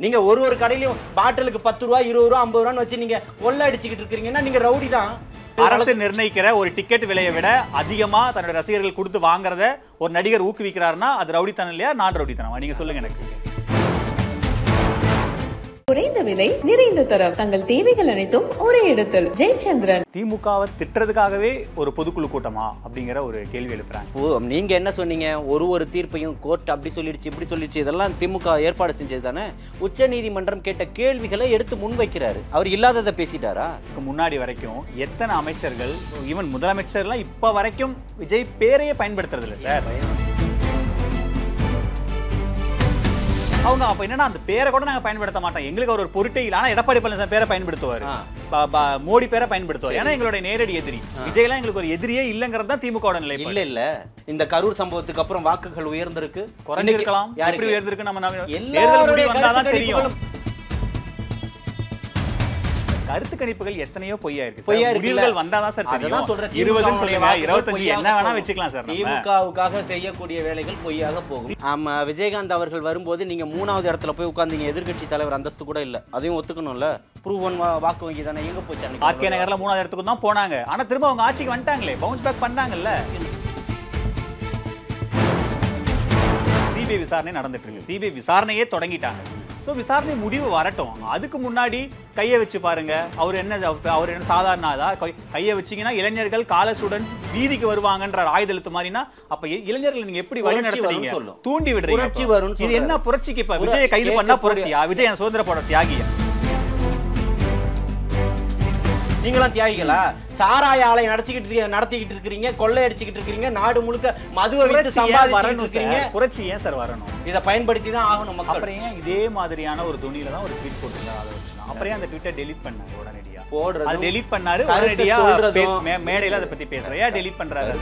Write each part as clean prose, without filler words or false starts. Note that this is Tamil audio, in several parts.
நீங்க ஒரு கடையிலயும் பாட்டிலுக்கு 10 ரூபாய் 20 ரூபாய் 50 ரூபான்னு வச்சு நீங்க கொள்ள அடிச்சுக்கிட்டு இருக்கீங்கன்னா நீங்க ரவுடி தான். அரசு நிர்ணயிக்கிற ஒரு டிக்கெட் விலையை விட அதிகமா தன்னுடைய ரசிகர்கள் கொடுத்து வாங்குறத ஒரு நடிகர் ஊக்குவிக்கிறாருன்னா அது ரவுடித்தனம் இல்லையா, நான் ரவுடித்தனமா? நீங்க சொல்லுங்க எனக்கு. குறைந்த விலை நிறைந்த தரம் தங்கள் தேவைகள் அனைத்தும் ஒரே இடத்தில். ஜெயச்சந்திரன். திமுகவை திட்டுறதுக்காகவே ஒரு பொதுக்குழு கூட்டமா அப்படிங்கிற ஒரு கேள்வி எழுப்புறாங்க. நீங்க என்ன சொன்னீங்க? ஒரு தீர்ப்பையும் கோர்ட் அப்படி சொல்லிடுச்சு இப்படி சொல்லிடுச்சு, இதெல்லாம் திமுக ஏற்பாடு செஞ்சது தானே. உச்ச நீதிமன்றம் கேட்ட கேள்விகளை எடுத்து முன்வைக்கிறாரு. அவர் இல்லாததை பேசிட்டாரா? முன்னாடி வரைக்கும் எத்தனை அமைச்சர்கள், ஈவன் முதலமைச்சர்லாம் இப்ப வரைக்கும் விஜய் பேரையே பயன்படுத்துறது இல்லை சார். அவங்க அப்ப என்னன்னா அந்த பேரை கூட நாங்க பயன்படுத்த மாட்டோம், எங்களுக்கு அவர் ஒரு பொருட்டே இல்லை. ஆனா எடப்பாடி பழனிசாமி பேரை பயன்படுத்துவாரு, மோடி பேரை பயன்படுத்துவார். ஏன்னா எங்களுடைய நேரடி எதிரி. விஜய் எல்லாம் எங்களுக்கு ஒரு எதிரியே இல்லங்கிறது தான் திமுக நிலை. இல்ல இந்த கரூர் சம்பவத்துக்கு அப்புறம் வாக்குகள் உயர்ந்திருக்கு, குறைஞ்சிருக்கலாம். எப்படி உயர்ந்திருக்கு நம்ம எல்லாருடைய தெரியும். கருத்து கணிப்புகள் எத்தனையோ பொய்யா இருக்கு. முடிவுகள் வந்தாதான் சார் தெரியும். 20 சொல்லுங்க, 25 என்ன வேணா வச்சுக்கலாம் சார். திமுகவுக்காக செய்யக்கூடிய வேலைகள் பொய்யாக போகும். ஆமா, விஜயகாந்த் அவர்கள் வரும்போது நீங்க 3வது இடத்துல போய் உட்கார்ந்தீங்க. எதிர்க்கட்சி தலைவர் அந்தஸ்து கூட இல்ல, அதையும் ஒத்துக்கணும்ல. ப்ரூவன் வாக்கு வங்கி தானே. எங்க போச்சு? ஆர்கே நகர்ல 3வது இடத்துக்கு தான் போனாங்க. ஆனா திரும்ப அவங்க ஆட்சிக்கு வந்துட்டாங்களே, பவுன்ஸ் பேக் பண்ணாங்கல்ல. சிபிஐ விசாரணை நடந்துட்டு இருக்கு. சிபிஐ விசாரணையே தொடங்கிட்டாங்க. ஸோ விசாரணை முடிவு வரட்டும். அதுக்கு முன்னாடி கையை வச்சு பாருங்க. அவர் என்ன சாதாரண ஆளா? கையை வச்சிங்கன்னா இளைஞர்கள், காலேஜ் ஸ்டூடெண்ட்ஸ் வீதிக்கு வருவாங்கன்ற ஆயுத எழுத்து மாதிரினா அப்ப இளைஞர்கள் நீங்க எப்படி வழி நடத்துறீங்க? தூண்டி விடுறீங்க. இது என்ன புரட்சிக்கு? இப்ப விஜயை கைது பண்ணா புரட்சியா? விஜய் சுதந்திர போட தியாகியா? நீங்களாம் தியாகிகளா? சாராய ஆலை நடத்திக்கிட்டு இருக்கிறீங்க, கொள்ளை அடிச்சுக்கிட்டு இருக்கிறீங்க, நாடு முழுக்க மதுவை வித்து சம்பாதிச்சுக்கிட்டு இருக்கீங்க. புரட்சி ஏன் சார் வரணும்? இதை பயன்படுத்தி தான் ஆகணும் மக்கள். அப்புறம் ஏன் இதே மாதிரியான ஒரு துணியில தான் ஒரு ட்வீட் போட்டுருந்தாங்க. அதை வச்சுனா அப்புறம் அந்த ட்வீட்டை டெலீட் பண்ணாங்க உடனடியா. அது டெலீட் பண்ணாரு உடனடியா. மேடையில அதை பத்தி பேசுறேன். ஏன் டெலீட் பண்றாரு?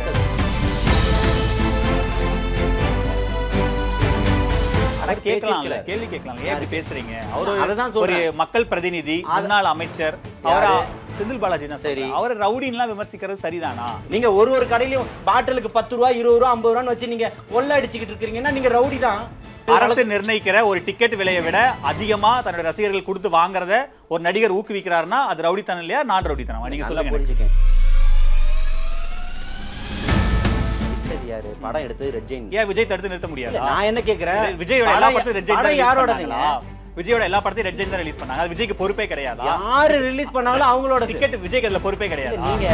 கேள்வி கேட்கலாம். ஏன் இப்படி பேசுறீங்க? அவரு ஒரு மக்கள் பிரதிநிதி, முன்னாள் அமைச்சர், அவரா செந்தில் பாலாஜி தான். சரி, அவரை ரவுடின்லாம் விமர்சிக்கிறது சரிதானா? நீங்க ஒரு கடையிலயும் பாட்டிலுக்கு 10 ரூபாய் 20 ரூபாய் 50 ரூபான்னு வச்சு நீங்க கொள்ளை அடிச்சுக்கிட்டு இருக்கீங்கன்னா நீங்க ரவுடி தான். அரசு நிர்ணயிக்கிற ஒரு டிக்கெட் விலையை விட அதிகமா தன்னுடைய ரசிகர்கள் கொடுத்து வாங்குறத ஒரு நடிகர் ஊக்குவிக்கிறாருன்னா அது ரவுடித்தனம் இல்லையா, நான் ரவுடித்தனமா? நீங்க சொல்லுங்க. படம் எடுத்து ரெட் ஜெயின் ஏன் விஜய் தடுத்து நிறுத்த முடியாது? நான் என்ன கேக்குறேன், விஜயோட எல்லா படத்தையும் ரெட் ஜெயின் யாரோடதுங்க? விஜயோட எல்லா படத்தையும் ரெட் ஜெயின் தான் ரிலீஸ் பண்ணாங்க. அது விஜய்க்கு பொறுப்பே கிடையாது. யாரு ரிலீஸ் பண்ணாலும் அவங்களோட டிக்கெட் விஜய்க்கு அதுல பொறுப்பே கிடையாது. நீங்க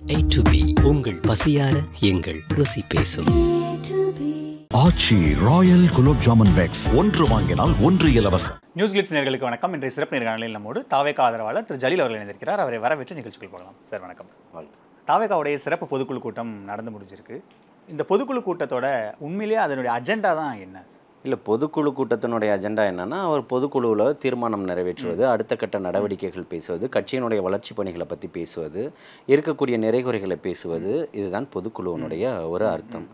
A to B உங்கள் பசியார எங்கள் ருசி பேசும். ஆச்சி ராயல் குலோப் ஜாமுன் பேக்ஸ், ஒன்று வாங்கினால் ஒன்று இலவசம். நியூஸ் கிளிட்ஸ் நேயர்களுக்கு வணக்கம். இன்றைய சிறப்பு நேர்காணலில் நம்மோடு தாவேகா ஆதரவாளர் திரு ஜலீல் அவர்கள் இணைந்திருக்கிறார். அவரை வரவேற்று நிகழ்ச்சிகள் போகலாம். சார் வணக்கம். தாவேகாவுடைய சிறப்பு பொதுக்குழு கூட்டம் நடந்து முடிஞ்சிருக்கு. இந்த பொதுக்குழு கூட்டத்தோட உண்மையிலேயே அதனுடைய அஜெண்டா தான் என்ன? இல்லை, பொதுக்குழு கூட்டத்தினுடைய அஜெண்டா என்னன்னா, அவர் பொதுக்குழுவில் தீர்மானம் நிறைவேற்றுவது, அடுத்த கட்ட நடவடிக்கைகள் பேசுவது, கட்சியினுடைய வளர்ச்சி பணிகளை பற்றி பேசுவது, இருக்கக்கூடிய நிறைகுறைகளை பேசுவது, இதுதான் பொதுக்குழுவினுடைய ஒரு அர்த்தம்.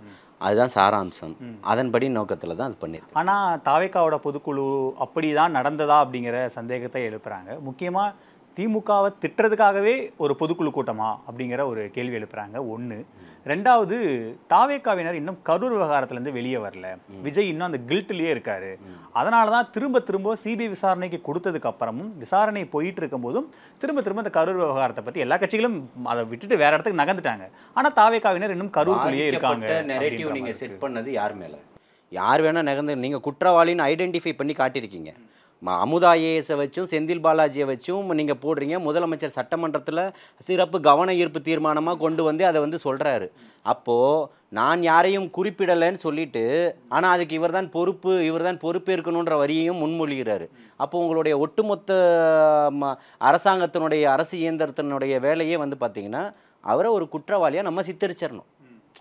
அதுதான் சாராம்சம். அதன்படி நோக்கத்தில் தான் அது பண்ணியிருக்கு. ஆனால் தாவேகாவோட பொதுக்குழு அப்படி தான் நடந்ததா அப்படிங்கிற சந்தேகத்தை எழுப்புறாங்க. முக்கியமாக திமுகவை திட்டுறதுக்காகவே ஒரு பொதுக்குழு கூட்டமா அப்படிங்கிற ஒரு கேள்வி எழுப்புறாங்க. ஒன்று. ரெண்டாவது, தாவேகாவினர் இன்னும் கரூர் விவகாரத்துலேருந்து வெளியே வரல. விஜய் இன்னும் அந்த கில்ட்லேயே இருக்காரு. அதனால தான் திரும்ப சிபிஐ விசாரணைக்கு கொடுத்ததுக்கு அப்புறமும் விசாரணை போயிட்டு இருக்கும் போதும் திரும்ப இந்த கரூர் விவகாரத்தை பற்றி எல்லா கட்சிகளும் அதை விட்டுட்டு வேற இடத்துக்கு நகர்ந்துட்டாங்க. ஆனால் தாவேகாவினர் இன்னும் கரூர்க்குள்ளேயே இருக்காங்க. நெரேட்டிவ் நீங்கள் செட் பண்ணது யார் மேலே? யார் வேணால் நகர்ந்து நீங்கள் குற்றவாளின்னு ஐடென்டிஃபை பண்ணி காட்டியிருக்கீங்க. அமுதா ஐஏஎஸை வச்சும் செந்தில் பாலாஜியை வச்சும் நீங்கள் போடுறீங்க. முதலமைச்சர் சட்டமன்றத்தில் சிறப்பு கவன ஈர்ப்பு தீர்மானமாக கொண்டு வந்து அதை சொல்கிறாரு. அப்போது நான் யாரையும் குறிப்பிடலைன்னு சொல்லிட்டு, ஆனால் அதுக்கு இவர் தான் பொறுப்பேற்கணுன்ற வரியையும் முன்மொழிகிறாரு. அப்போ உங்களுடைய ஒட்டுமொத்த அரசாங்கத்தினுடைய அரசு இயந்திரத்தினுடைய வேலையே பார்த்திங்கன்னா அவரை ஒரு குற்றவாளியாக நம்ம சித்தரிச்சிடணும்.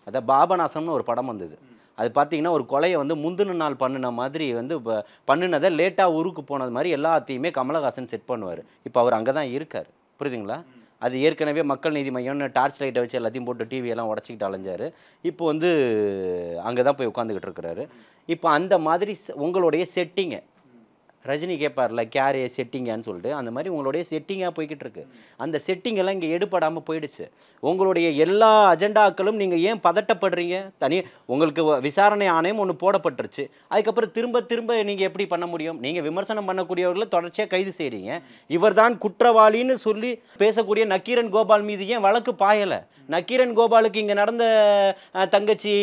அதை பாபநாசம்னு ஒரு படம் வந்தது. அது பார்த்தீங்கன்னா ஒரு கொலையை முந்தின நாள் பண்ணின மாதிரி இப்போ பண்ணினதை லேட்டாக ஊருக்கு போனது மாதிரி எல்லாத்தையுமே கமலஹாசன் செட் பண்ணுவார். இப்போ அவர் அங்கே தான் இருக்கார். புரியுதுங்களா? அது ஏற்கனவே மக்கள் நீதி மையம்னு டார்ச் லைட்டை வச்சு எல்லாத்தையும் போட்டு டிவியெல்லாம் உடச்சிக்கிட்டு அலைஞ்சார். இப்போ அங்கே தான் போய் உட்காந்துக்கிட்டு இருக்கிறாரு. இப்போ அந்த மாதிரி உங்களுடைய செட்டிங்கை ரஜினி கேட்பார்ல கேரே செட்டிங்கான்னு சொல்லிட்டு, அந்த மாதிரி உங்களுடைய செட்டிங்காக போய்கிட்டு இருக்கு. அந்த செட்டிங் எல்லாம் இங்கே எடுபடாமல் போயிடுச்சு. உங்களுடைய எல்லா அஜெண்டாக்களும் நீங்கள் ஏன் பதட்டப்படுறீங்க? உங்களுக்கு விசாரணை ஆணையம் ஒன்று போடப்பட்டுருச்சு. அதுக்கப்புறம் திரும்ப திரும்ப நீங்கள் எப்படி பண்ண முடியும்? நீங்கள் விமர்சனம் பண்ணக்கூடியவர்களை தொடர்ச்சியாக கைது செய்கிறீங்க. இவர்தான் குற்றவாளின்னு சொல்லி பேசக்கூடிய நக்கீரன் கோபால் மீது ஏன் வழக்கு பாயலை? நக்கீரன் கோபாலுக்கு இங்கே நடந்த தங்கச்சி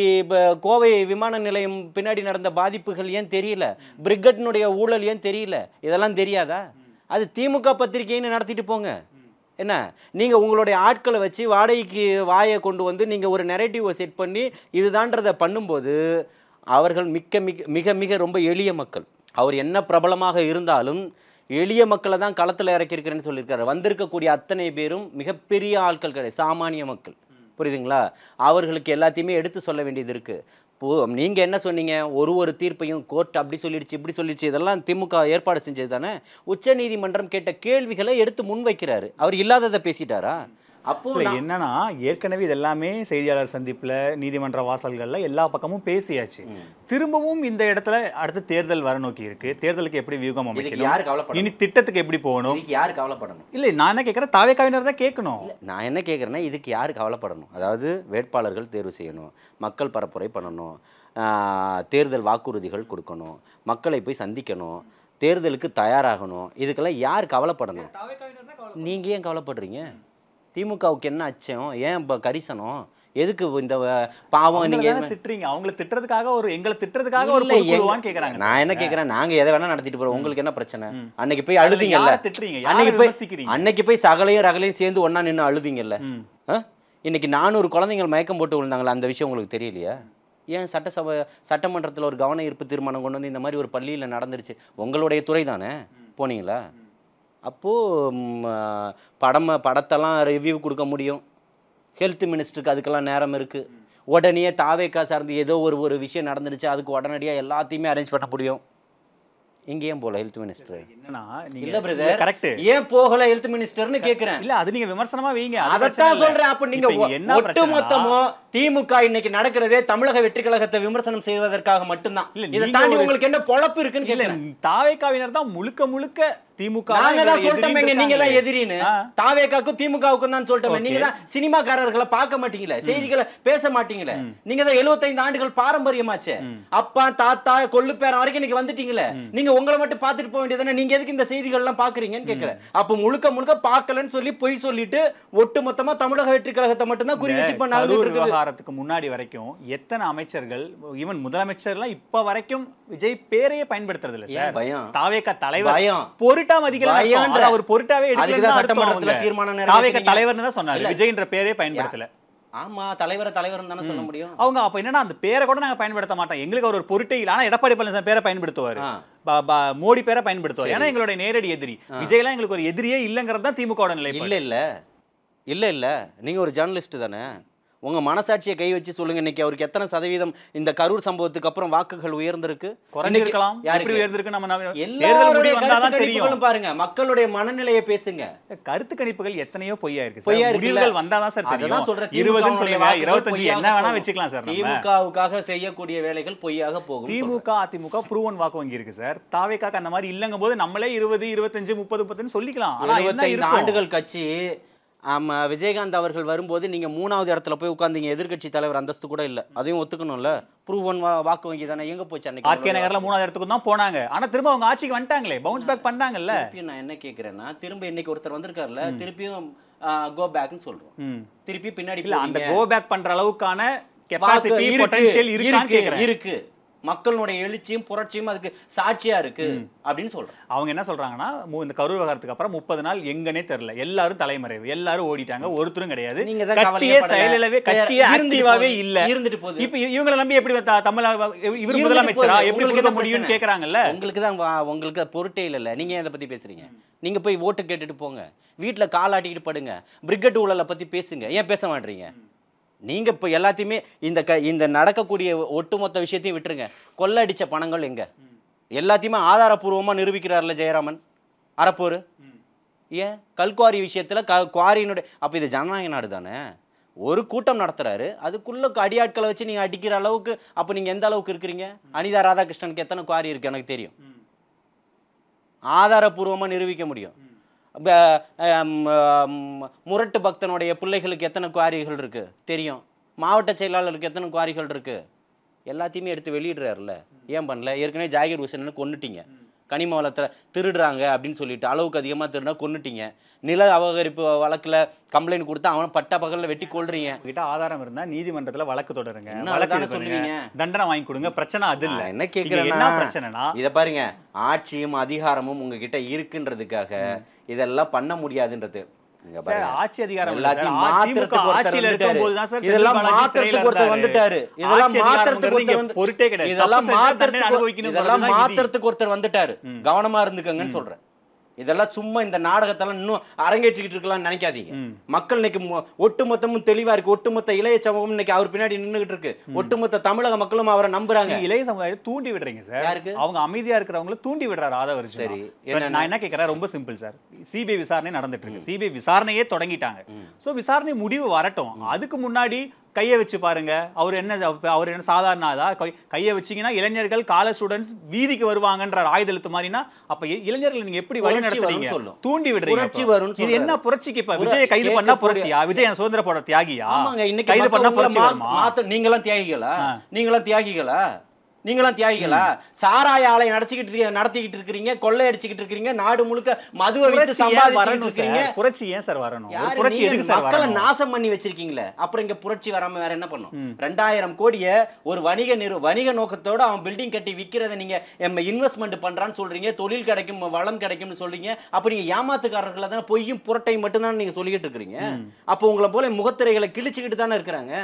கோவை விமான நிலையம் பின்னாடி நடந்த பாதிப்புகள் ஏன் தெரியல? பிரிகேட்னுடைய ஊழல் ஏன் தெரியல? இதெல்லாம் தெரியாதா? அது திமுக பத்திரிகைன்னு நடத்திட்டு போங்க. என்ன நீங்கள் உங்களுடைய ஆட்களை வச்சு வாடகைக்கு வாயை கொண்டு வந்து நீங்கள் ஒரு நெரேட்டிவை செட் பண்ணி இதுதான்றதை பண்ணும்போது அவர்கள் மிக மிக ரொம்ப எளிய மக்கள். அவர் என்ன பிரபலமாக இருந்தாலும் எளிய மக்களை தான் களத்தில் இறக்கியிருக்கிறேன்னு சொல்லியிருக்காரு. வந்திருக்கக்கூடிய அத்தனை பேரும் மிகப்பெரிய ஆட்கள் கிடையாது, சாமானிய மக்கள். புரியுதுங்களா? அவர்களுக்கு எல்லாத்தையுமே எடுத்து சொல்ல வேண்டியது இருக்குது. நீங்கள் என்ன சொன்னீங்க? ஒரு தீர்ப்பையும் கோர்ட் அப்படி சொல்லிடுச்சு இப்படி சொல்லிடுச்சு, இதெல்லாம் திமுக ஏற்பாடு செஞ்சது தானே. உச்ச நீதிமன்றம் கேட்ட கேள்விகளை எடுத்து முன்வைக்கிறாரு. அவர் இல்லாததை பேசிட்டாரா? அப்போ என்னன்னா ஏற்கனவே இது எல்லாமே செய்தியாளர் சந்திப்புல நீதிமன்ற வாசல்கள்ல எல்லா பக்கமும் பேசியாச்சு. திரும்பவும் இந்த இடத்துல அடுத்த தேர்தல் வர நோக்கி இருக்கு. தேர்தலுக்கு எப்படி வியூகம் அமைக்கணும், இனி திட்டத்துக்கு எப்படி போகணும், யாரு கவலைப்படணும்? இல்லை நான் என்ன கேட்குறேன், தாவேக்காவினர் தான் கேட்கணும். நான் என்ன கேட்குறேன்னா இதுக்கு யாரு கவலைப்படணும்? அதாவது வேட்பாளர்கள் தேர்வு செய்யணும், மக்கள் பரப்புரை பண்ணணும், தேர்தல் வாக்குறுதிகள் கொடுக்கணும், மக்களை போய் சந்திக்கணும், தேர்தலுக்கு தயாராகணும். இதுக்கெல்லாம் யார் கவலைப்படணும்? நீங்கள் ஏன் கவலைப்படுறீங்க? திமுகவுக்கு என்ன அச்சம்? ஏன் இப்போ கரிசனம்? எதுக்கு இந்த பாவம்? நீங்கள் திட்டுறீங்க, அவங்கள திட்டுறதுக்காக எங்களை திட்டுறதுக்காக ஒரு பொதுவான்னு கேட்குறாங்க. நான் என்ன கேட்குறேன், நாங்கள் எதை வேணா நடத்திட்டு போகிறோம், உங்களுக்கு என்ன பிரச்சனை? அன்னைக்கு போய் அழுதிங்கல்ல, அன்னைக்கு போய் சகலையும் ரகலையும் சேர்ந்து ஒன்றா நின்று அழுதிங்கல்ல. இன்னைக்கு 400 குழந்தைங்கள் மயக்கம் போட்டு விழுந்தாங்களா? அந்த விஷயம் உங்களுக்கு தெரியலையா? ஏன் சட்டமன்றத்தில் ஒரு கவன ஈர்ப்பு தீர்மானம் கொண்டு வந்து இந்த மாதிரி ஒரு பள்ளியில் நடந்துருச்சு, உங்களுடைய துறை தானே, போனீங்களா? அப்போது படத்தெல்லாம் ரிவ்யூ கொடுக்க முடியும். ஹெல்த் மினிஸ்டருக்கு அதுக்கெல்லாம் நேரம் இருக்குது. உடனே தாவேக்கா சார்ந்து ஏதோ ஒரு விஷயம் நடந்துருச்சு, அதுக்கு உடனடியாக எல்லாத்தையுமே அரேஞ்ச் பண்ண முடியும். இங்கேயும் போல ஹெல்த் மினிஸ்டர் என்னன்னா இல்ல பிரதர், கரெக்ட், ஏன் போகல ஹெல்த் மினிஸ்டர்னு கேக்குறேன். இல்ல அது நீங்க விமர்சனமா வைங்க, அதத்தான் சொல்றேன். அப்ப நீங்க ஒட்டு மொத்தமோ திமுக இன்னைக்கு நடக்கிறதே தமிழக வெற்றி கழகத்தை விமர்சனம் செய்வதற்காக மட்டும்தான். இதை தாண்டி உங்களுக்கு என்ன பொழப்பு இருக்குன்னு கேக்குறேன். தாவேக்காவினர் தான் முழுக்க முழுக்க திமுக நாங்க தான் சொல்லிட்டோமே, நீங்க தான் எதிரின்னு. தாவேக்காக்கும் திமுகவுக்கும் தான் சொல்லிட்டோமே. நீங்க தான் சினிமாக்காரர்களை பார்க்க மாட்டீங்களே, செய்திகளை பேச மாட்டீங்களே. நீங்க தான் 75 ஆண்டுகள் பாரம்பரியமாச்சே. அப்பா தாத்தா கொள்ளு பேரம் வரைக்கும் நீங்க வந்துட்டீங்களே. நீங்க உங்களை மட்டும் பார்த்துட்டு போக வேண்டியதானே, நீங்க எதுக்கு இந்த செய்திகள் எல்லாம் பாக்குறீங்கன்னு கேக்குறேன். அப்ப முழுக்க முழுக்க பார்க்கலன்னு சொல்லி பொய் சொல்லிட்டு ஒட்டு மொத்தமா தமிழக வெற்றி கழகத்தை மட்டும் தான் குறி வச்சு பண்ணாங்க. விவகாரத்துக்கு முன்னாடி வரைக்கும் எத்தனை அமைச்சர்கள், ஈவன் முதலமைச்சர்லாம் இப்ப வரைக்கும் விஜய் பேரையே பயன்படுத்துறது இல்ல சார். தாவேக்கா தலைவர் பொருட்டா மதிக்கல, அவர் பொருட்டாவே எடுக்கல, சட்டமன்றத்துல தீர்மானம் தாவேக்கா தலைவர்னு தான் சொன்னாரு, விஜய்ன்ற பேரே பயன்படுத்தல. ஆமா, தலைவர்னு தானே சொல்ல முடியும். அவங்க அப்ப என்னன்னா அந்த பேரை கூட நாங்க பயன்படுத்த மாட்டோம், எங்களுக்கு அவர் ஒரு பொருட்டே இல்ல. ஆனா எடப்பாடி பழனிசாமி பேரை பயன்படுத்துவாரு, மோடி பேரை பயன்படுத்துவார். ஏன்னா எங்களுடைய நேரடி எதிரி. விஜய் எல்லாம் எங்களுக்கு ஒரு எதிரியே இல்லங்கிறது தான் திமுக நிலை. இல்ல நீங்க ஒரு ஜேர்னலிஸ்ட் தானே, உங்க மனசாட்சியை கை வச்சு சொல்லுங்க. இன்னைக்கு அவருக்கு எத்தனை சதவீதம் இந்த கரூர் சம்பவத்துக்கு அப்புறம் வாக்குகள் உயர்ந்திருக்கு? குறைஞ்சிருக்கலாம், எப்படி உயர்ந்திருக்கு நம்ம எல்லாருடைய கருத்து கணிப்புகளும் பாருங்க, மக்களுடைய மனநிலையை பேசுங்க. கருத்து கணிப்புகள் எத்தனையோ பொய்யா இருக்கு, முடிவுகள் வந்தாதான் சார் தெரியும். அதான் சொல்றேன், 20 சொல்லுங்க, 25 என்ன வேணா வெச்சுக்கலாம் சார். திமுகவுக்காக செய்யக்கூடிய வேலைகள் பொய்யாக போகும். திமுக அதிமுக ப்ரூவன் வாக்கு வங்கி இருக்கு சார். தாவேக்காக்கு அந்த மாதிரி இல்லங்கும்போது நம்மளே 20 25 30 30 சொல்லிக்கலாம். 25 ஆண்டுகள் கட்சி. ஆமா, விஜயகாந்த் அவர்கள் வரும்போது நீங்க 3வது இடத்துல போய் உட்கார்ந்தீங்க, எதிர்கட்சி தலைவர் அந்தஸ்து கூட இல்ல, அதையும் ஒத்துக்கணும்ல. ப்ரூவன் வாக்கு வங்கி தானே. எங்க போச்சு அன்னைக்கு? ஆர்கே நகர்ல 3வது இடத்துக்கு தான் போனாங்க, ஆனா திரும்ப அவங்க ஆட்சிக்கு வந்துட்டாங்களே, பவுன்ஸ் பேக் பண்ணாங்கல்ல. நான் என்ன கேக்குறேன்னா, திரும்ப இன்னைக்கு ஒருத்தர் வந்திருக்காருல, திருப்பியும் கோ பேக்னு சொல்றோம். திருப்பி பின்னாடி இல்ல, அந்த கோ பேக் பண்ற அளவுக்கான கெபாசிட்டி பொட்டன்ஷியல் இருக்கு. மக்களுடைய எழுச்சியும் புரட்சியும் அதுக்கு சாட்சியா இருக்கு அப்படின்னு சொல்றேன். அவங்க என்ன சொல்றாங்கன்னா, இந்த கரூர் விவகாரத்துக்கு அப்புறம் 30 நாள் எங்கன்னே தெரியல, எல்லாரும் தலைமறைவு, எல்லாரும் ஓடிட்டாங்க, ஒருத்தரும் கிடையாது, கட்சியே செயலிழவே, கட்சியே ஆக்டிவாவே இல்ல, இருந்துட்டு போகுது. இப்ப இவங்களை நம்பி எப்படி தமிழ் இவர் முதலமைச்சரா எப்படி கொடுக்க முடியும்னு கேக்குறாங்கல்ல. உங்களுக்கு பொருட்டே இல்ல, நீங்க எதை பத்தி பேசுறீங்க? நீங்க போய் ஓட்டு கேட்டுட்டு போங்க, வீட்டுல காலாட்டிக்கிட்டு படுங்க, பிரிகேட் ஊழலை பத்தி பேசுங்க, ஏன் பேச மாட்டீங்க? நீங்க இப்போ எல்லாத்தையுமே இந்த நடக்கக்கூடிய ஒட்டுமொத்த விஷயத்தையும் விட்டுருங்க. கொள்ளடிச்ச பணங்கள் எங்க? எல்லாத்தையுமே ஆதாரப்பூர்வமா நிரூபிக்கிறார்ல ஜெயராமன் அரப்போர். ஏன் கல்குவாரி விஷயத்துல குவாரியினுடைய, அப்ப இது ஜனநாயக நாடு தானே. ஒரு கூட்டம் நடத்துறாரு, அதுக்குள்ள அடியாட்களை வச்சு நீங்க அடிக்கிற அளவுக்கு அப்ப நீங்க எந்த அளவுக்கு இருக்கிறீங்க? அனிதா ராதாகிருஷ்ணனுக்கு எத்தனை குவாரி இருக்கு எனக்கு தெரியும். ஆதாரபூர்வமாக நிரூபிக்க முடியும். முரட்டு பக்தனுடைய பிள்ளைகளுக்கு எத்தனை குவாரிகள் இருக்குது தெரியும். மாவட்ட செயலாளருக்கு எத்தனை குவாரிகள் இருக்குது எல்லாத்தையுமே எடுத்து வெளியிடுறாருல. ஏன் பண்ணல? ஏற்கனவே ஜாகிர் ஹுசேன்னு கொன்னுட்டீங்க. கனிம வளத்தில் திருடுறாங்க அப்படின்னு சொல்லிட்டு அளவுக்கு அதிகமாக திருடினா கொன்னுட்டீங்க. நில அபகரிப்பு வழக்கில் கம்ப்ளைண்ட் கொடுத்தா அவனை பட்ட பகலில் வெட்டி கொள்றீங்க. கிட்ட ஆதாரம் இருந்தால் நீதிமன்றத்தில் வழக்கு தொடருங்க, வழக்கு சொல்லுவீங்க, தண்டனை வாங்கி கொடுங்க, பிரச்சனை அது இல்லை. என்ன கேட்குறேன்னா என்ன பிரச்சனைனா இதை பாருங்க, ஆட்சியும் அதிகாரமும் உங்ககிட்ட இருக்குன்றதுக்காக இதெல்லாம் பண்ண முடியாதுன்றது. ஆட்சி அதிகாரம் எல்லாத்தையும் மாத்திரத்துக்கு ஒருத்தர் வந்துட்டாரு. இதெல்லாம் மாத்திரத்துக்கு ஒருத்தர் வந்துட்டாரு. இதெல்லாம் மாத்திரத்துக்கு ஒருத்தர் வந்துட்டாரு. கவனமா இருந்துக்கங்கன்னு சொல்றேன். இதெல்லாம் சும்மா இந்த நாடகத்தெல்லாம் இன்னும் அரங்கேற்றிக்கிட்டு இருக்கலாம்னு நினைக்காதீங்க. மக்கள் இன்னைக்கு ஒட்டுமொத்தமும் தெளிவா இருக்கு. ஒட்டுமொத்த இளைய சமூகம் இன்னைக்கு அவர் பின்னாடி நின்றுகிட்டு இருக்கு. ஒட்டுமொத்த தமிழக மக்களும் அவரை நம்புறாங்க. இளைய சமுதாயத்தை தூண்டி விடுறீங்க சார். யாருக்கு? அவங்க அமைதியா இருக்கிறவங்கள தூண்டி விடுறாரு ஆதவர். சரி, நான் என்ன கேட்கறேன், ரொம்ப சிம்பிள் சார். சிபிஐ விசாரணை நடந்துட்டு இருக்கு. சிபிஐ விசாரணையே தொடங்கிட்டாங்க. சோ விசாரணை முடிவு வரட்டும். அதுக்கு முன்னாடி கையை வச்சு பாருங்க. அவர் என்ன சாதாரண ஆளா? கையை வச்சீங்கன்னா இளைஞர்கள் காலேஜ் ஸ்டூடெண்ட்ஸ் வீதிக்கு வருவாங்கன்ற ஆயுத எழுத்து மாதிரினா அப்ப இளைஞர்கள் நீங்க எப்படி வழி நடத்துறீங்க? தூண்டி விடுறீங்க. இது என்ன புரட்சிக்கு? இப்ப விஜய் கைது பண்ணா புரட்சியா? விஜய் சுதந்திர போட தியாகியா? கைது பண்ணா புரட்சி வருமா? நீங்களாம் தியாகிகளா? நீங்களாம் தியாகிகளா? நீங்களாம் தியாகிகளா? சாராய ஆலை நடத்திக்கிட்டு இருக்கிறீங்க, கொள்ளை அடிச்சுக்கிட்டு இருக்கிறீங்க, நாடு முழுக்க மதுவை வித்து சம்பாதிச்சுக்கிட்டு இருக்கீங்க. புரட்சி ஏன் சார் வரணும்? புரட்சி எதுக்கு சார்? மக்களை நாசம் பண்ணி வச்சிருக்கீங்களே, அப்புறம் இங்க புரட்சி வராம வேற என்ன பண்ணும்? 2000 கோடியை ஒரு வணிக நோக்கத்தோட அவன் பில்டிங் கட்டி விற்கிறத நீங்க இன்வெஸ்ட்மெண்ட் பண்றான்னு சொல்றீங்க, தொழில் கிடைக்கும், வளம் கிடைக்கும்னு சொல்றீங்க. அப்ப நீங்க ஏமாத்துக்காரர்களை தானே பொய்யும் புரட்டையும் மட்டும்தான் நீங்க சொல்லிக்கிட்டு இருக்கிறீங்க. அப்போ உங்களை போல முகத்திரைகளை கிழிச்சுக்கிட்டு தானே இருக்கிறாங்க.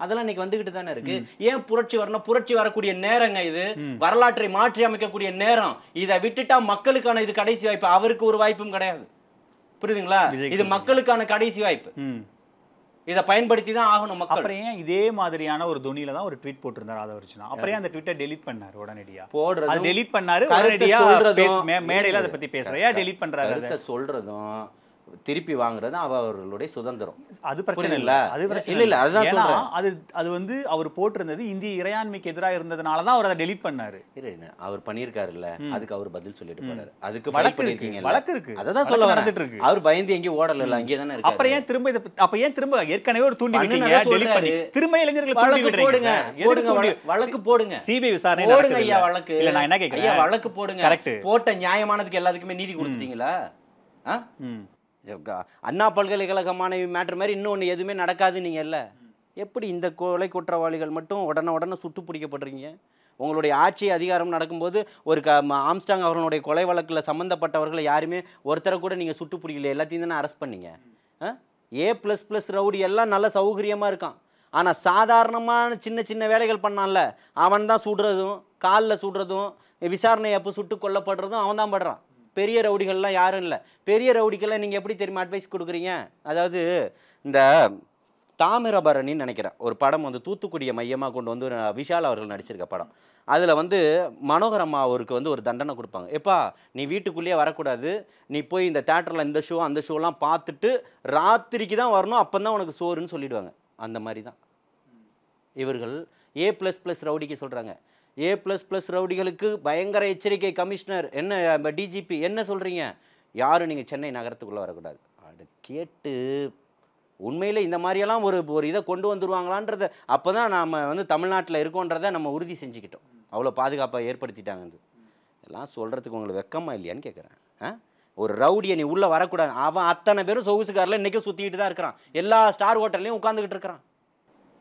அதெல்லாம் இன்னைக்கு வந்துகிட்டு தானே இருக்கு. ஏன் புரட்சி வரணும்? புரட்சி வரக்கூடிய நேரங்க இது. வரலாற்றை மாற்றி அமைக்கக்கூடிய நேரம். இதை விட்டுட்டா மக்களுக்கான இது கடைசி வாய்ப்பு. அவருக்கு ஒரு வாய்ப்பும் கிடையாது. புரியுதுங்களா? இது மக்களுக்கான கடைசி வாய்ப்பு. இதை பயன்படுத்தி தான் ஆகணும் மக்கள். அப்புறம் ஏன் இதே மாதிரியான ஒரு துணியில தான் ஒரு ட்வீட் போட்டிருந்தார் ஆதவர்ஜுனா. அப்புறம் அந்த ட்வீட்டை டெலீட் பண்ணாரு உடனடியா. போடுறது டெலீட் பண்ணாரு உடனடியா. மேடையில அதை பத்தி பேசுறேன். ஏன் டெலீட் பண்றாரு? சொல்றதும் திருப்பி வாங்குறது அவர்களுடைய சுதந்திரம். அது பிரச்சனை இல்ல. அது பிரச்சனை இல்ல. அதுதான் சொல்றேன். அது வந்து அவர் போட்டிருந்தது இந்திய இறையாண்மைக்கு எதிராக இருந்ததுனால தான் அவர் அதை டெலீட் பண்ணாரு. அவர் பண்ணிருக்காரு இல்ல, அதுக்கு அவர் பதில் சொல்லிட்டு போறாரு. அதுக்கு வழக்கு இருக்கு. அதான் சொல்ல வந்துட்டு இருக்கு. அவர் பயந்து எங்கேயும் ஓடல இல்ல, அங்கேயே தானே இருக்கு. அப்புறம் ஏன் திரும்ப ஏற்கனவே ஒரு தூண்டி விட்டீங்க, டெலீட் பண்ணி திரும்ப இளைஞர்களை தூண்டி விடுறீங்க. வழக்கு போடுங்க. சிபிஐ விசாரணை போடுங்க ஐயா. வழக்கு இல்ல, நான் என்ன கேக்குறேன், ஐயா வழக்கு போடுங்க. கரெக்ட். போட்ட நியாயமானதுக்கு எல்லாத்துக்குமே நீதி கொடுத்துட்டீங்களா? அண்ணா பல்கலைக்கழக மாணவி மேட்டர் மாதிரி இன்னொன்று எதுவுமே நடக்காது நீங்கள் இல்லை. எப்படி இந்த கொலை குற்றவாளிகள் மட்டும் உடனே சுட்டு பிடிக்கப்படுறீங்க? உங்களுடைய ஆட்சி அதிகாரம் நடக்கும்போது ஒரு ஆம்ஸ்டாங் அவர்களுடைய கொலை வழக்கில் சம்மந்தப்பட்டவர்களை யாருமே ஒருத்தரை கூட நீங்கள் சுட்டு பிடிக்கல, எல்லாத்தையும் தானே அரெஸ்ட் பண்ணீங்க. A++ ரவுடி எல்லாம் நல்ல சௌகரியமாக இருக்கான். ஆனால் சாதாரணமான சின்ன வேலைகள் பண்ணான்ல, அவன் தான் சுடுறதும் காலில் சுடுறதும் விசாரணை அப்போ சுட்டு கொல்லப்படுறதும் அவன் தான் படுறான். பெரிய ரவுடிகள்லாம் யாரும் இல்லை. பெரிய ரவுடிக்கெல்லாம் நீங்கள் எப்படி தெரியுமா அட்வைஸ் கொடுக்குறீங்க? அதாவது இந்த தாமிரபரணின்னு நினைக்கிறேன் ஒரு படம் வந்து தூத்துக்குடியை மையமாக கொண்டு வந்து விஷால் அவர்கள் நடிச்சிருக்க படம். அதில் வந்து மனோகரம்மா அவருக்கு வந்து ஒரு தண்டனை கொடுப்பாங்க. எப்பா நீ வீட்டுக்குள்ளேயே வரக்கூடாது, நீ போய் இந்த தேட்டரில் இந்த ஷோ அந்த ஷோலாம் பார்த்துட்டு ராத்திரிக்கு தான் வரணும், அப்போ தான் உனக்கு சோறுன்னு சொல்லிவிடுவாங்க. அந்த மாதிரி தான் இவர்கள் A++ ரவுடிக்கு சொல்கிறாங்க. A++ ரவுடிகளுக்கு பயங்கர எச்சரிக்கை. கமிஷனர் என்ன, டிஜிபி என்ன சொல்கிறீங்க? யாரும் நீங்கள் சென்னை நகரத்துக்குள்ளே வரக்கூடாது. அது கேட்டு உண்மையில் இந்த மாதிரியெல்லாம் ஒரு இதை கொண்டு வந்துடுவாங்களான்றத அப்போ தான் நாம் வந்து தமிழ்நாட்டில் இருக்கோன்றதை நம்ம உறுதி செஞ்சுக்கிட்டோம். அவ்வளோ பாதுகாப்பாக ஏற்படுத்திட்டாங்க. எல்லாம் சொல்கிறதுக்கு உங்களுக்கு வெக்கமாக இல்லையான்னு கேட்குறேன். ஒரு ரவுடியை நீ உள்ளே வரக்கூடாது. அவன் அத்தனை பேரும் சொகுசுக்காரில் இன்றைக்கும் சுற்றிக்கிட்டு தான் இருக்கிறான். எல்லா ஸ்டார் ஹோட்டல்லையும் உட்காந்துக்கிட்டு இருக்கிறான்.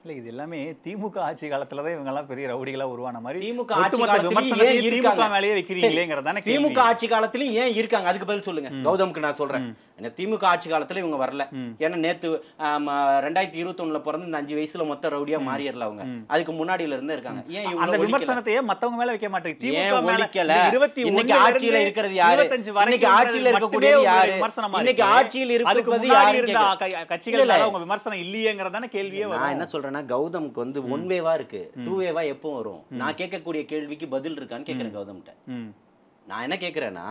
இல்லை, இது எல்லாமே திமுக ஆட்சி காலத்துல தான் இவங்கெல்லாம் பெரிய ரவுடிகளா உருவான மாதிரி. திமுக ஆட்சி காலத்திலேயே ஏன் இருக்காங்க? மேலேயே வைக்கிறீங்களேங்கிறதானே. திமுக ஆட்சி காலத்திலேயும் ஏன் இருக்காங்க? அதுக்கு பதில் சொல்லுங்க. கௌதமுக்கு நான் சொல்றேன். திமுக ஆட்சி காலத்துல இவங்க வரல. ஏன்னா நேத்து 2021 பிறந்து இந்த 5 வயசுல மொத்த ரவுடியா மாறியறல அவங்க. அதுக்கு முன்னாடியில இருந்தே இருக்காங்க. ஏன் இவங்க அந்த விமர்சனத்தையே மத்தவங்க மேல வைக்க மாட்டீங்க? திமுக மேல இன்னைக்கு ஆட்சியில இருக்கிறது யாரு? இன்னைக்கு ஆட்சியில இருக்கக்கூடிய யாரு? இன்னைக்கு ஆட்சியில் இருக்கிறது யாரு? கட்சிகள் மேல உங்க விமர்சனம் இல்லையேங்கறதான கேள்வியே வரும். நான் என்ன சொல்றேன்னா, கௌதமுக்கு வந்து 1 வேவா இருக்கு, 2 வேவா எப்போ வரும்? நான் கேட்கக்கூடிய கேள்விக்கு பதில் இருக்கான்னு கேட்கிறேன் கௌதம்கிட்ட. நான் என்ன கேட்கிறேன்னா,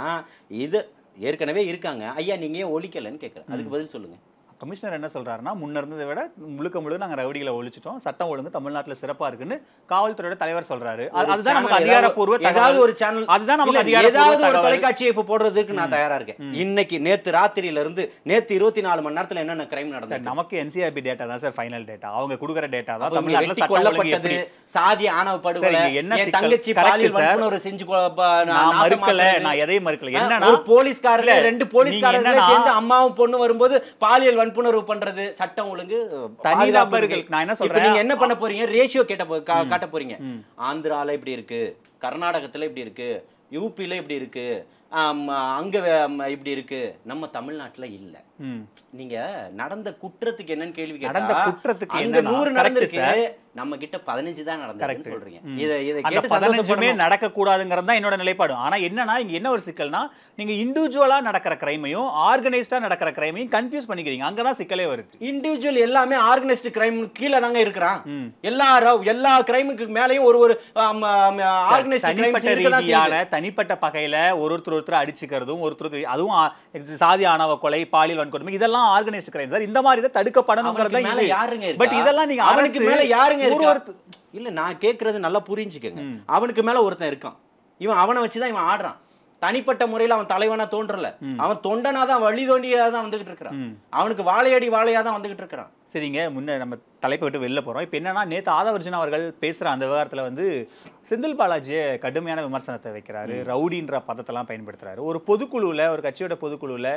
இது ஏற்கனவே இருக்காங்க ஐயா, நீங்க ஏன் ஒழிக்கலன்னு கேட்குறேன். அதுக்கு பதில் சொல்லுங்க. கமிஷனர் என்ன சொல்றாருன்னா முன்ன இருந்ததை விட முழுக்க நாங்க ரவுடிகளை ஒழிச்சிட்டோம், சட்டம் ஒழுங்கு தமிழ்நாட்டுல சிறப்பா இருக்குன்னு காவல்துறையோட தலைவர் சொல்றாரு. அதுதான் நமக்கு அதிகாரப்பூர்வ ஏதாவது ஒரு சேனல், அதுதான் நமக்கு ஏதாவது ஒரு தொலைக்காட்சியை இப்ப போடுறதுக்கு நான் தயாரா இருக்கேன். இன்னைக்கு நேத்து ராத்திரியில இருந்து நேத்து 24 மணி நேரத்துல என்னென்ன கிரைம் நடந்தது? நமக்கு NCRB டேட்டா தான் சார் ஃபைனல் டேட்டா. அவங்க கொடுக்குற டேட்டா தான் தமிழ்நாட்டுல தமிழ்நாட்டுல சட்டம் கொல்லப்பட்டது, சாதி ஆணவ படுகொலை, என் தங்கச்சி பாலியல் வன்புணர்வு செஞ்சு நான் மறுக்கல, நான் எதையும் மறுக்கல. என்னன்னா ஒரு போலீஸ்காரங்க 2 போலீஸ்காரங்களே சேர்ந்து அம்மாவும் பொண்ணு வரும்போது பாலியல் வன்புணர்வு பண்றது, சட்டம் ஒழுங்கு தனிநபர்கள். நான் என்ன சொல்றேன், நீங்க என்ன பண்ண போறீங்க? ரேஷியோ காட்ட போறீங்க. ஆந்திரால இப்படி இருக்கு, கர்நாடகத்துல இப்படி இருக்கு, யூபில இப்படி இருக்கு, அங்க இப்படி இருக்கு, நம்ம தமிழ்நாட்டுல இல்ல. நீங்க நடந்த குற்றத்துக்கு என்னன்னு கேள்வி கேட்டா அங்க 100 நடந்திருக்கு, நம்ம கிட்ட 15 தான் நடந்துருக்குன்னு சொல்றீங்க. இதை கேட்டு 15மே நடக்க கூடாதுங்கிறது தான் என்னோட நிலைப்பாடு. ஆனா என்னன்னா இங்க என்ன ஒரு சிக்கல்னா, நீங்க இண்டிவிஜுவலா நடக்கிற கிரைமையும் ஆர்கனைஸ்டா நடக்கிற கிரைமையும் கன்ஃபியூஸ் பண்ணிக்கிறீங்க. அங்கதான் சிக்கலே வருது. இண்டிவிஜுவல் எல்லாமே ஆர்கனைஸ்டு கிரைம் கீழ தாங்க இருக்கிறான். எல்லா கிரைமுக்கு மேலயும் ஒரு ஆர்கனைஸ்டு கிரைம், தனிப்பட்ட பகையில ஒருத்தர் அடிச்சுக்கிறதும், ஒருத்தர் அதுவும் சாதி ஆணவ கொலை, பாலியல் வன்கொடுமை, இதெல்லாம் ஆர்கனைஸ்டு கிரைம் சார். இந்த மாதிரி இதை தடுக்கப்படணும்ங்கிறது மேல யாருங்க இருக்கு? பட் இதெல்லாம் நீங்க அவனுக்கு மேல யாருங்க இல்ல, நான் கேக்குறது நல்லா புரிஞ்சுக்கங்க. அவனுக்கு மேல ஒருத்தன் இருக்கான், இவன் அவனை வச்சுதான் இவன் ஆடுறான். தனிப்பட்ட முறையில அவன் தலைவனா தோன்றல, அவன் தொண்டனாதான் வழி தோண்டியாதான் வந்துகிட்டு இருக்கிறான். அவனுக்கு வாழையாதான் வந்துகிட்டு இருக்கிறான். சரிங்க, முன்ன நம்ம தலைப்பை விட்டு வெளில போறோம். இப்போ என்னன்னா, நேற்று ஆதவர்ஜுனா அவர்கள் பேசுற அந்த விவகாரத்துல வந்து செந்தில் பாலாஜியை கடுமையான விமர்சனத்தை வைக்கிறாரு, ரவுடின்ற பதத்தெல்லாம் பயன்படுத்துறாரு. ஒரு பொதுக்குழுவில், ஒரு கட்சியோட பொதுக்குழுவில்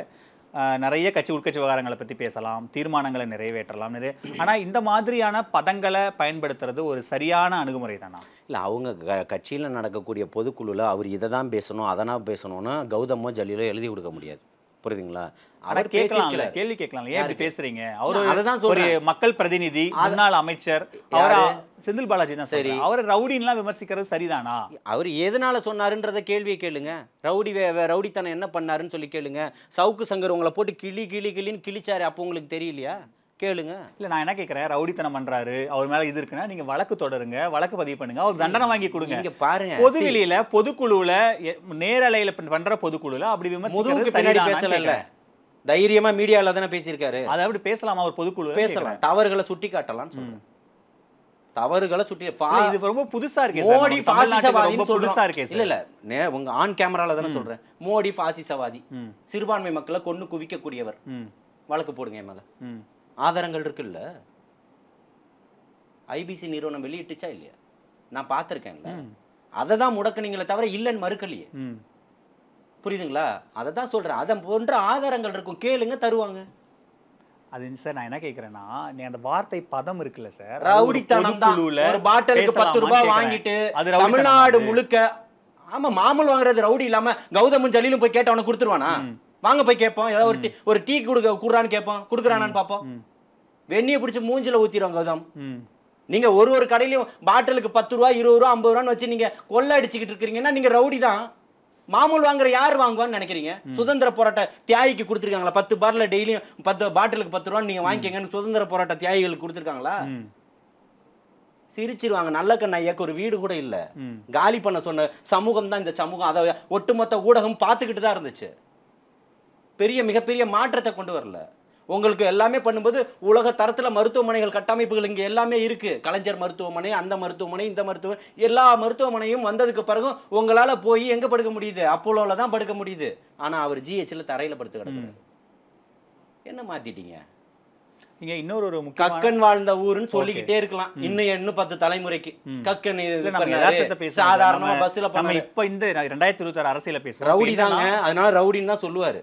நிறைய உட்கட்சி விவகாரங்களை பற்றி பேசலாம், தீர்மானங்களை நிறைவேற்றலாம், ஆனால் இந்த மாதிரியான பதங்களை பயன்படுத்துறது ஒரு சரியான அணுகுமுறை தானா? இல்லை, அவங்க கட்சியில் நடக்கக்கூடிய பொதுக்குழுவில் அவர் இதை தான் பேசணும், அதனால் பேசணும்னா கௌதமோ ஜலீலோ எழுதி கொடுக்க முடியாது. புரியுதுங்களா? அவர் கேட்கலாம்ல, கேள்வி கேட்கலாம். ஏன் இப்படி பேசுறீங்க? அவரு ஒரு மக்கள் பிரதிநிதி, முன்னாள் அமைச்சர், அவர் செந்தில் பாலாஜி தான். சரி, அவர் ரவுடின்லாம் விமர்சிக்கிறது சரிதானா? அவர் எதனால சொன்னாருன்றத கேள்வியை கேளுங்க. ரவுடித்தனம் என்ன பண்ணாருன்னு சொல்லி கேளுங்க. சவுக்கு சங்கர் உங்களை போட்டு கிளின்னு கிழிச்சாரு, அப்போ உங்களுக்கு தெரியலையா? கேளுங்க. இல்ல, நான் என்ன கேட்கிறேன், ரவுடித்தனம் பண்றாரு, அவர் மேல இது இருக்குன்னா நீங்க வழக்கு தொடருங்க, வழக்கு பதிவு பண்ணுங்க, அவர் தண்டனை வாங்கி கொடுங்க. நீங்க பாருங்க, பொதுவெளியில பொதுக்குழுல நேரலையில பண்ற பொதுக்குழுல அப்படி விமர்சிக்கிறது பின்னாடி பேசல. தைரியமா மீடியால தானே பேசியிருக்காரு. அதை அப்படி பேசலாமா? ஒரு பொதுக்குழு பேசலாம், தவறுகளை சுட்டி காட்டலாம்னு சொல்றேன். தவறுகளை சுட்டி, இது ரொம்ப புதுசா இருக்கு. மோடி பாசிசவாதின்னு புதுசா இருக்கு. இல்ல உங்க ஆன் கேமரால தானே சொல்றேன். மோடி பாசிசவாதி, சிறுபான்மை மக்களை கொன்னு குவிக்கக்கூடியவர், வழக்கு போடுங்க என் மேல. ஆதாரங்கள் இருக்குல்ல, ஐபிசி நிறுவனம் வெளியிட்டுச்சா இல்லையா? நான் பார்த்துருக்கேன்ல. அதை தான் முடக்குனீங்களே தவிர இல்லைன்னு மறுக்கலையே. புரியுதுங்களா? அதை தான் சொல்றேன். அதை போன்ற ஆதாரங்கள் இருக்கும், கேளுங்க, தருவாங்க. அது சார், நான் என்ன கேட்கிறேன்னா, நீ அந்த வார்த்தை பதம் இருக்குல்ல சார், ரவுடித்தனம் தான். ஒரு பாட்டிலுக்கு 10 ரூபாய் வாங்கிட்டு தமிழ்நாடு முழுக்க, ஆமா, மாமூல் வாங்குறது ரவுடி இல்லாம கௌதமும் ஜலீலும் போய் கேட்ட அவனை கொடுத்துருவானா? வாங்க போய் கேட்போம், ஏதாவது ஒரு டீ குடுறான்னு கேட்போம், குடுக்குறானான்னு பார்ப்போம். வெண்ணியை பிடிச்சி மூஞ்சில ஊத்திடுவாங்க கௌதம். நீங்க ஒரு கடையிலையும் பாட்டிலுக்கு 10 ரூபா 20 ரூபா 50 ரூபான்னு வச்சு நீங்க கொள்ளை அடிச்சுக்கிட்டு இருக்கீங்கன்னா நீங்க ரவுடி தான். மாமூல் வாங்குற யார் வாங்குவான்னு நினைக்கிறீங்க? சுதந்திர போராட்ட தியாகிக்கு கொடுத்துருக்காங்களா? 10 பார்ல டெய்லியும் 10 பாட்டிலுக்கு 10 ரூபான்னு நீங்க வாங்கிக்கங்கன்னு சுதந்திர போராட்ட தியாகிகளுக்கு கொடுத்துருக்காங்களா? சிரிச்சிருவாங்க. நல்ல கண்ணையாக்கு ஒரு வீடு கூட இல்ல, காலி பண்ண சொன்ன சமூகம் தான் இந்த சமூகம். அதை ஒட்டுமொத்த ஊடகம் பார்த்துக்கிட்டு தான் இருந்துச்சு. மிகப்பெரிய மாற்றத்தை கொண்டு வரல. உங்களுக்கு எல்லாமே பண்ணும்போது உலக தரத்துல மருத்துவமனைகள் கட்டமைப்புகள் இங்க எல்லாமே இருக்கு. கலைஞர் மருத்துவமனை, அந்த மருத்துவமனை, இந்த மருத்துவமனை, எல்லா மருத்துவமனையும் வந்ததுக்கு பிறகு உங்களால போய் எங்க படுக்க முடியுது? அப்போலோல தான் படுக்க முடியுது. ஆனா அவர் ஜிஹெச்ல தரையில படுத்து கிடக்குறாரு. என்ன மாத்திட்டீங்க? நீங்க இன்னொரு கக்கன் வாழ்ந்த ஊருன்னு சொல்லிக்கிட்டே இருக்கலாம். இன்னும் 10 தலைமுறைக்கு கக்கன் சாதாரணமா பஸ்ல பண்ண. இப்ப இந்த 2026 அரசியல பேசுறோம், ரவுடி தாங்க. அதனால ரவுடின்னு தான் சொல்லுவாரு.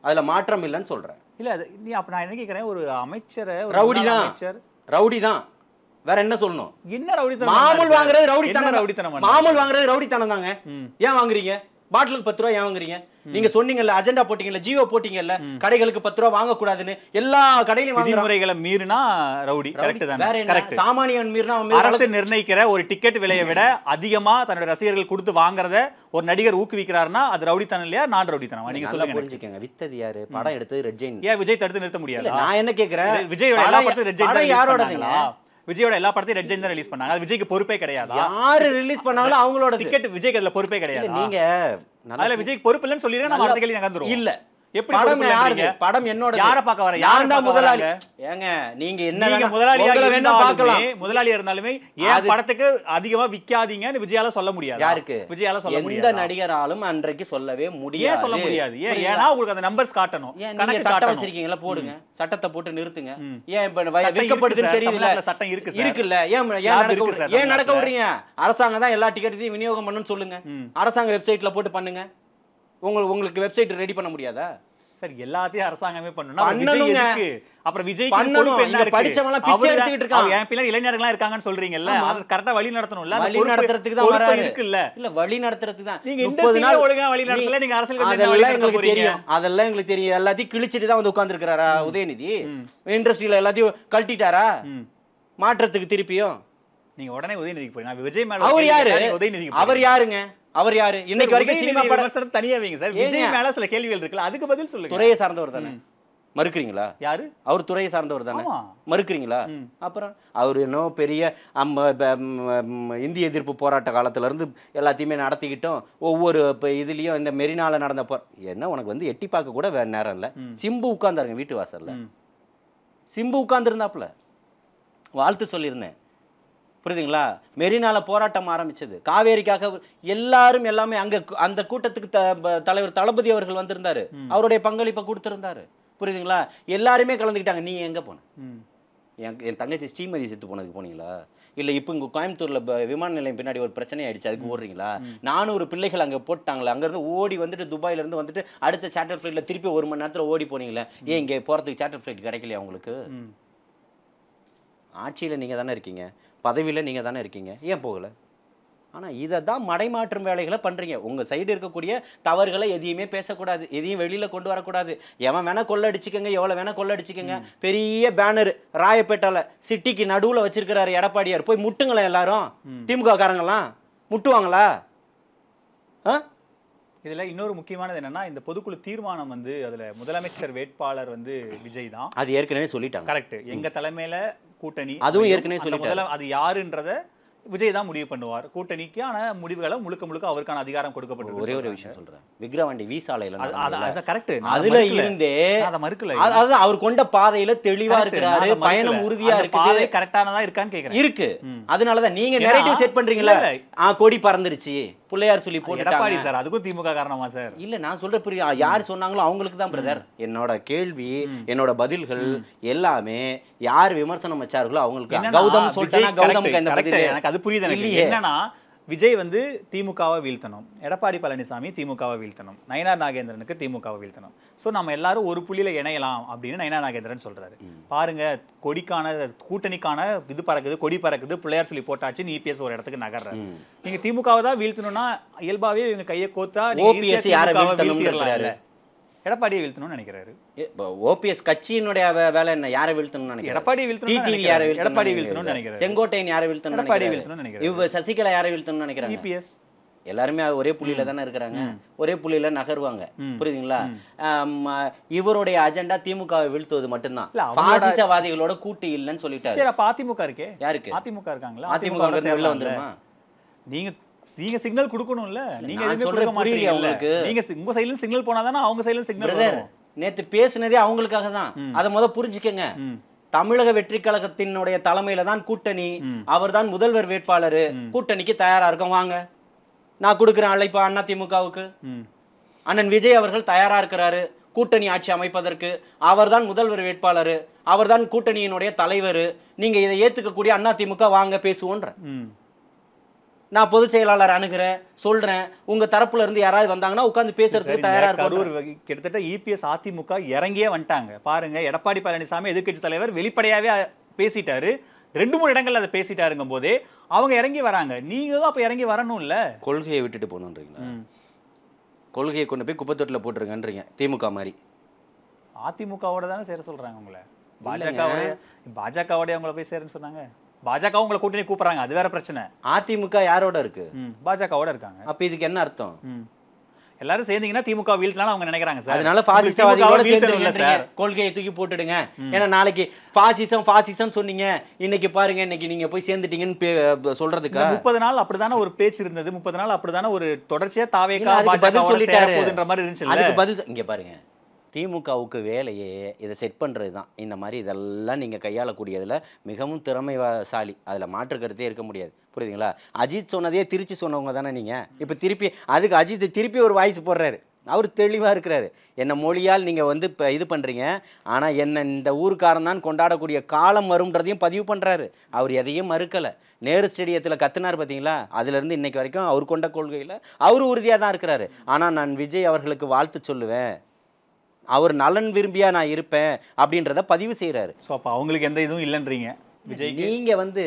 அதுல மாற்றம் இல்லைன்னு சொல்றேன். இல்ல, நீ அப்ப நான் என்ன கேக்குறேன், ஒரு அமைச்சரை ரவுடி தான், வேற என்ன சொல்லணும்? என்ன ரவுடித்தனம்? மாமூல் வாங்குறது ரவுடித்தனம். மாமூல் வாங்குறது ரவுடித்தனம் தாங்க. ஏன் வாங்குறீங்க? பாட்டிலுக்கு 10 ரூபா ஏன் வாங்குறீங்க? நீங்க சொன்னீங்கல்ல, அஜெண்டா போட்டீங்கல்ல, ஜியோ போட்டீங்கல்ல, கடைகளுக்கு 10 ரூபா வாங்க கூடாதுன்னு. எல்லா கடையிலும் விதிமுறைகளை மீறினா ரவுடி. கரெக்ட் தான். வேற என்ன? சாமானியன் மீறினா அரசு நிர்ணயிக்கிற ஒரு டிக்கெட் விலையை விட அதிகமா தன்னோட ரசிகர்கள் கொடுத்து வாங்குறத ஒரு நடிகர் ஊக்குவிக்கிறாருன்னா அது ரவுடித்தனம் இல்லையா, நான் ரவுடித்தனம்? நீங்க சொல்லுங்க. புரிஞ்சுக்கங்க. வித்தது யாரு? படம் எடுத்து ரெட் ஜெயின். ஏன் விஜய் தடுத்து நிறுத்த முடியாது? நான் என்ன கேக்குறேன், விஜயோட எல்லா படத்தையும் ரெட் ஜெயின் யாரோடதுங்க? விஜயோட எல்லா படத்தையும் ரெட் ஜெயின் தான் ரிலீஸ் பண்ணாங்க. அது விஜய்க்கு பொறுப்பே கிடையாது. யாரு ரிலீஸ் பண்ணாலும் அவங்களோட டிக்கெட் விஜய்க்கு அதுல பொறுப்பே கிடையாது. நீங்க அதுல விஜய்க்கு பொறுப்பு இல்லைன்னு சொல்லிடுறேன். நம்ம அடுத்த கேள்வி நகர்ந்துரும். இல்ல, எப்படி படம் பொறுப்பு யாருது? இல்லைன்றீங்க? படம் என்னோட. யாரை பார்க்க வர? நான் தான் முதலாளி. ஏங்க நீங்க என்ன நீங்க வேணா முதலாளியா உங்களை வேணா பார்க்கலாம். முதலாளியா இருந்தாலுமே ஏன் படத்துக்கு அதிகமா விக்காதீங்கன்னு விஜயால சொல்ல முடியாது. யாருக்கு? விஜயால சொல்ல எந்த முடியாது. நடிகராலும் அன்றைக்கு சொல்லவே முடியாது. ஏன் சொல்ல முடியாது? ஏன்னா உங்களுக்கு அந்த நம்பர்ஸ் காட்டணும். ஏன் நீங்க கணக்கு சட்டம் காட்டணும். வச்சிருக்கீங்களா? போடுங்க. சட்டத்தை போட்டு நிறுத்துங்க. ம். ஏன் இப்ப சட்டம் வெட்கப்படுதுன்னு இருக்கு தெரியுதுல? சார். சட்டம் இருக்கு சார். இருக்குல்ல. ஏன் ஸ்லாப் இருக்கு சார். ஏன் நடக்க விடுறீங்க? அரசாங்கம் தான் எல்லா டிக்கெட்டையும் விநியோகம் பண்ணணும்னு சொல்லுங்க. அரசாங்க வெப்சைட்ல போட்டு பண்ணுங்க. உங்களுக்கு வெப்சைட் ரெடி பண்ண முடியாதா? சார் எல்லாத்தையும் அரசாங்கமே பண்ணனும். பண்ணணுங்க. அப்புறம் விஜய்க்கு பண்ணணும். பொறுப்பு என்ன இங்க இருக்கு? படிச்சவங்க பிச்சை எடுத்துக்கிட்டு இருக்காங்க. என் பிள்ளை இளைஞர்களா இருக்காங்கன்னு சொல்றீங்கல்ல, அது கரெக்ட்டா வழி நடத்தணும்ல. வழி நடத்துறதுக்கு தான் வராரு. இருக்குல்ல. இல்ல வழி நடத்துறதுக்கு தான். நீங்க 30 இண்டஸ்ட்ரியில நாள் ஒழுங்கா வழி நடத்தல, நீங்க அரசியல் கட்சியில அதெல்லாம் வழி நடத்த எங்களுக்கு போறீங்க. தெரியும். அதெல்லாம் எங்களுக்கு தெரியும். எல்லாத்தையும் கிழிச்சிட்டு தான் வந்து உட்கார்ந்திருக்காரா உதயநிதி? இண்டஸ்ட்ரியில எல்லாத்தையும் கழட்டிட்டாரா? மாற்றத்துக்கு திருப்பியும் நீங்க உடனே உதயநிதிக்கு போய் நான் விஜய் மேல அவர் யாரு? உதயநிதிக்கு அவர் யாருங்க? அவர் யாரு? இன்னைக்கு வரைக்கும் சினிமா படம் விமர்சனம் தனியா வைங்க சார். விஜய் மேல சில கேள்விகள் இருக்குல்ல, அதுக்கு பதில் சொல்லுங்க. துறையை சார்ந்தவர் தானே? மறுக்கிறீங்களா? யாரு? அவர் துறையை சார்ந்தவர் தானே? ஆமா. மறுக்கிறீங்களா? அப்புறம் அவர் இன்னும் பெரிய இந்திய எதிர்ப்பு போராட்ட காலத்துல இருந்து எல்லாத்தையுமே நடத்திக்கிட்டோம். ஒவ்வொரு இதுலயும் இந்த மெரினால நடந்த என்ன உனக்கு வந்து எட்டி பார்க்க கூட வேற நேரம் இல்ல. சிம்பு உட்கார்ந்தாருங்க வீட்டு வாசல்ல. சிம்பு உட்கார்ந்துருந்தாப்புல வாழ்த்து சொல்லியிருந்தேன். புரியுதுங்களா? மெரினால போராட்டம் ஆரம்பிச்சது காவேரிக்காக. எல்லாரும் எல்லாமே அங்க அந்த கூட்டத்துக்கு தலைவர் தளபதி அவர்கள் வந்திருந்தாரு. அவருடைய பங்களிப்பை கொடுத்திருந்தாரு. புரியுதுங்களா? எல்லாருமே கலந்துக்கிட்டாங்க. நீ எங்க போன? என் தங்கச்சி ஸ்ரீமதி செத்து போனதுக்கு போனீங்களா? இல்ல இப்போ இங்க கோயம்புத்தூர்ல விமான நிலையம் பின்னாடி ஒரு பிரச்சனை ஆயிடுச்சு, அதுக்கு ஓடுறீங்களா? 400 பிள்ளைகள் அங்க போட்டாங்களா? அங்க இருந்து ஓடி வந்துட்டு துபாயில இருந்து வந்துட்டு அடுத்த சார்ட்டர் ஃபிளைட்ல திருப்பி 1 மணி நேரத்துல ஓடி போனீங்களா? ஏன் இங்க போறதுக்கு சார்ட்டர் ஃபிளைட் கிடைக்கலையா உங்களுக்கு? ஆட்சியில நீங்க தானே இருக்கீங்க, பதவியில நீங்க தானே இருக்கீங்க, ஏன் போகல? ஆனா இதை தான் மடைமாற்றும் வேலைகளை பண்றீங்க. உங்க சைடு இருக்கக்கூடிய தவறுகளை எதையுமே பேசக்கூடாது, எதையும் வெளியில கொண்டு வரக்கூடாது. எவன் வேணா கொள்ளடிச்சுக்கங்க, எவ்வளவு வேணா கொள்ளடிச்சுக்கங்க. பெரிய பேனர் ராயப்பேட்டால சிட்டிக்கு நடுவுல வச்சிருக்கிறாரு எடப்பாடியார். போய் முட்டுங்களேன் எல்லாரும். திமுக காரங்களாம் முட்டுவாங்களா? இதுல இன்னொரு முக்கியமானது என்னன்னா, இந்த பொதுக்குழு தீர்மானம் வந்து அதுல முதலமைச்சர் வேட்பாளர் வந்து விஜய் தான். அது ஏற்கனவே சொல்லிட்டாங்க. கரெக்ட். எங்க தலைமையில கூட்டணி, அதுவும் ஏற்கனவே சொல்லிட்டாங்க. அது யாருன்றத விஜய் தான் முடிவு பண்ணுவார். கூட்டணிக்கான முடிவுகளை முழுக்க முழுக்க அவருக்கான அதிகாரம் கொடுக்கப்பட்டிருக்கு. ஒரே ஒரு விஷயம் சொல்றேன். விக்ரவாண்டி வீசாலையில கரெக்ட். அதுல இருந்தே அத மறுக்கல. அதாவது அவர் கொண்ட பாதையில தெளிவா இருக்கிறாரு, பயணம் உறுதியா இருக்குது. பாதை கரெக்டானதா இருக்கான்னு கேக்குறேன். இருக்கு. அதனாலதான் நீங்க நரேட்டிவ் செட் பண்றீங்களா? கொடி பறந்துருச்சு, பிள்ளையார் சொல்லி போட்டுட்டாங்க. எடப்பாடி சார் அதுக்கும் திமுக காரணமா சார்? இல்ல நான் சொல்ற புரியா, யார் சொன்னாங்களோ அவங்களுக்கு தான் பிரதர். என்னோட கேள்வி, என்னோட பதில்கள் எல்லாமே யார் விமர்சனம் வச்சார்களோ அவங்களுக்கு. கௌதம் சொல்லிட்டா கௌதமுக்கு என்ன பதில்? எனக்கு அது புரியுது. எனக்கு என்னன்னா, விஜய் வந்து திமுகவை வீழ்த்தணும், எடப்பாடி பழனிசாமி திமுகவை வீழ்த்தணும், நயனார் நாகேந்திரனுக்கு திமுகவை வீழ்த்தணும். ஸோ நம்ம எல்லாரும் ஒரு புள்ளியில இணையலாம் அப்படின்னு நயனார் நாகேந்திரன் சொல்றாரு. பாருங்க, கொடிக்கான கூட்டணிக்கான இது பறக்குது, கொடி பறக்குது, பிள்ளையார் சொல்லி போட்டாச்சு, இபிஎஸ் ஒரு இடத்துக்கு நகர்றாரு. நீங்க திமுகவை தான் வீழ்த்தணும்னா இயல்பாவே இவங்க கையை கோத்தா ஓபிஎஸ் யாரை வீழ்த்தணும்னு எடப்பாடியை வீழ்த்தணும்னு நினைக்கிறாரு. ஓபிஎஸ் கட்சியினுடைய வேலை என்ன? யாரை வீழ்த்தணும்னு நினைக்கிறாரு? எடப்பாடி வீழ்த்தணும். எடப்பாடி வீழ்த்தணும்னு நினைக்கிறாரு. செங்கோட்டையன் யாரை வீழ்த்தணும்னு நினைக்கிறாரு? இவ சசிகலா யாரை வீழ்த்தணும்னு நினைக்கிறாங்க? இபிஎஸ். எல்லாருமே ஒரே புள்ளியில தானே இருக்கிறாங்க, ஒரே புள்ளியில நகருவாங்க. புரியுதுங்களா? இவருடைய அஜெண்டா திமுகவை வீழ்த்துவது மட்டும்தான். பாசிசவாதிகளோட கூட்டு இல்லைன்னு சொல்லிட்டாரு. சரி, அப்ப அதிமுக இருக்கே. யாருக்கு? அதிமுக இருக்காங்களா? அதிமுக வெளில வந்துருமா? நீங்க சிக்னல் கொடுக்கணும்ல. நீங்க எதுவுமே கொடுக்க மாட்டீங்க. உங்களுக்கு நீங்க உங்க சைடுல சிக்னல் போனாதானே அவங்க சைடுல சிக்னல் வரும். நேத்து பேசினதே அவங்களுக்காக தான். அத முத புரிஞ்சுக்கங்க. தமிழக வெற்றி கழகத்தினுடைய தலைமையில தான் கூட்டணி. அவர்தான் முதல்வர் வேட்பாளர். கூட்டணிக்கு தயாரா இருக்கும், வாங்க. நான் கொடுக்குறேன் அழைப்பு அதிமுகவுக்கு. அண்ணன் விஜய் அவர்கள் தயாரா இருக்கிறாரு கூட்டணி ஆட்சி அமைப்பதற்கு. அவர்தான் முதல்வர் வேட்பாளர், அவர்தான் கூட்டணியினுடைய தலைவர். நீங்க இதை ஏத்துக்கக்கூடிய அதிமுக, வாங்க பேசுவோன்ற. நான் பொதுச் செயலாளர் அணுகிறேன், சொல்றேன். உங்க தரப்புல இருந்து யாராவது வந்தாங்கன்னா உட்கார்ந்து பேசுறதுக்கு தயாரா இருக்கும். கிட்டத்தட்ட இபிஎஸ் அதிமுக இறங்கியே வந்துட்டாங்க. பாருங்க, எடப்பாடி பழனிசாமி எதிர்க்கட்சி தலைவர் வெளிப்படையாவே பேசிட்டாரு. 2-3 இடங்கள்ல அதை பேசிட்டாருங்கும் போதே அவங்க இறங்கி வராங்க. நீங்க தான் அப்ப இறங்கி வரணும்ல. கொள்கையை விட்டுட்டு போகணுன்றீங்களா? கொள்கையை கொண்டு போய் குப்பத்தொட்டில போட்டுருங்கன்றீங்க திமுக மாதிரி. அதிமுகவோட தானே சேர சொல்றாங்க உங்களை. பாஜகவோட அவங்கள போய் சேருன்னு சொன்னாங்க. பாஜக உங்களை கூட்டணி கூப்பிடுறாங்க, அது வேற பிரச்சனை. அதிமுக யாரோட இருக்கு? பாஜகவோட இருக்காங்க. அப்ப இதுக்கு என்ன அர்த்தம்? எல்லாரும் சேர்ந்தீங்கன்னா திமுக வீழ்த்தலாம் அவங்க நினைக்கிறாங்க சார். அதனால பாசிசவாதிகளோட சேர்ந்துருங்க, கொள்கையை தூக்கி போட்டுடுங்க. ஏன்னா நாளைக்கு பாசிசம் சொன்னீங்க, இன்னைக்கு பாருங்க, இன்னைக்கு நீங்க போய் சேர்ந்துட்டீங்கன்னு சொல்றதுக்கு 30 நாள் அப்படிதானே ஒரு பேச்சு இருந்தது. 30 நாள் அப்படிதானே ஒரு தொடர்ச்சியா தாவேகா பாஜக சொல்லிட்டாரு போதுன்ற மாதிரி இருந்துச்சு. அதுக்கு பதில் இங்க பாருங்க, திமுகவுக்கு வேலையே இதை செட் பண்ணுறது தான். இந்த மாதிரி இதெல்லாம் நீங்கள் கையாளக்கூடியதில் மிகவும் திறமைசாலி, அதில் மாற்று கருத்தே இருக்க முடியாது. புரியுதுங்களா? அஜித் சொன்னதையே திருச்சி சொன்னவங்க தானே நீங்கள். இப்போ திருப்பி அதுக்கு அஜித் திருப்பி ஒரு வாய்ஸ் போடுறாரு. அவர் தெளிவாக இருக்கிறாரு. என்ன மொழியால் நீங்கள் வந்து இப்போ இது பண்ணுறீங்க, ஆனால் என்ன இந்த ஊருக்காரன் தான் கொண்டாடக்கூடிய காலம் வரும்ன்றதையும் பதிவு பண்ணுறாரு. அவர் எதையும் மறுக்கலை. நேரு ஸ்டேடியத்தில் கத்துனார் பார்த்தீங்களா, அதுலேருந்து இன்னைக்கு வரைக்கும் அவர் கொண்ட கொள்கையில் அவர் உறுதியாக தான் இருக்கிறாரு. ஆனால் நான் விஜய் அவர்களுக்கு வாழ்த்து சொல்லுவேன், அவர் நலன் விரும்பியா நான் இருப்பேன் அப்படின்றத பதிவு செய்கிறாரு. ஸோ அப்போ அவங்களுக்கு எந்த இதுவும் இல்லைன்றீங்க விஜய். நீங்கள் வந்து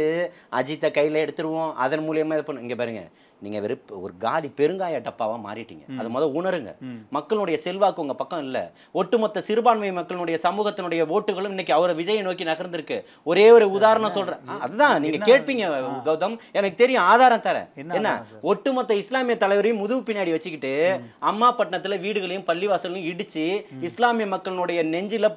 அஜித்தை கையில் எடுத்துருவோம், அதன் மூலியமாக இது பண்ண. இங்கே பாருங்க, நீங்கள் ஒரு காலி பெருங்காய டப்பாவாக மாறிட்டீங்க. அதை முதல் உணருங்க. மக்களுடைய செல்வாக்கு உங்கள் பக்கம் இல்லை. ஒட்டுமொத்த சிறுபான்மை மக்களுடைய சமூகத்தினுடைய ஓட்டுகளும் இன்னைக்கு அவரை விஜயை நோக்கி நகர்ந்திருக்கு. ஒரே ஒரு உதாரணம் சொல்கிறேன். அதுதான் நீங்கள் கேட்பீங்க கௌதம், எனக்கு தெரியும், ஆதாரம் தரேன். என்ன, ஒட்டுமொத்த இஸ்லாமிய தலைவரையும் முதுகு பின்னாடி வச்சுக்கிட்டு அம்மாப்பட்டினத்தில் வீடுகளையும் பள்ளிவாசலையும் இடிச்சு இஸ்லாமிய மக்களுடைய நெஞ்சில்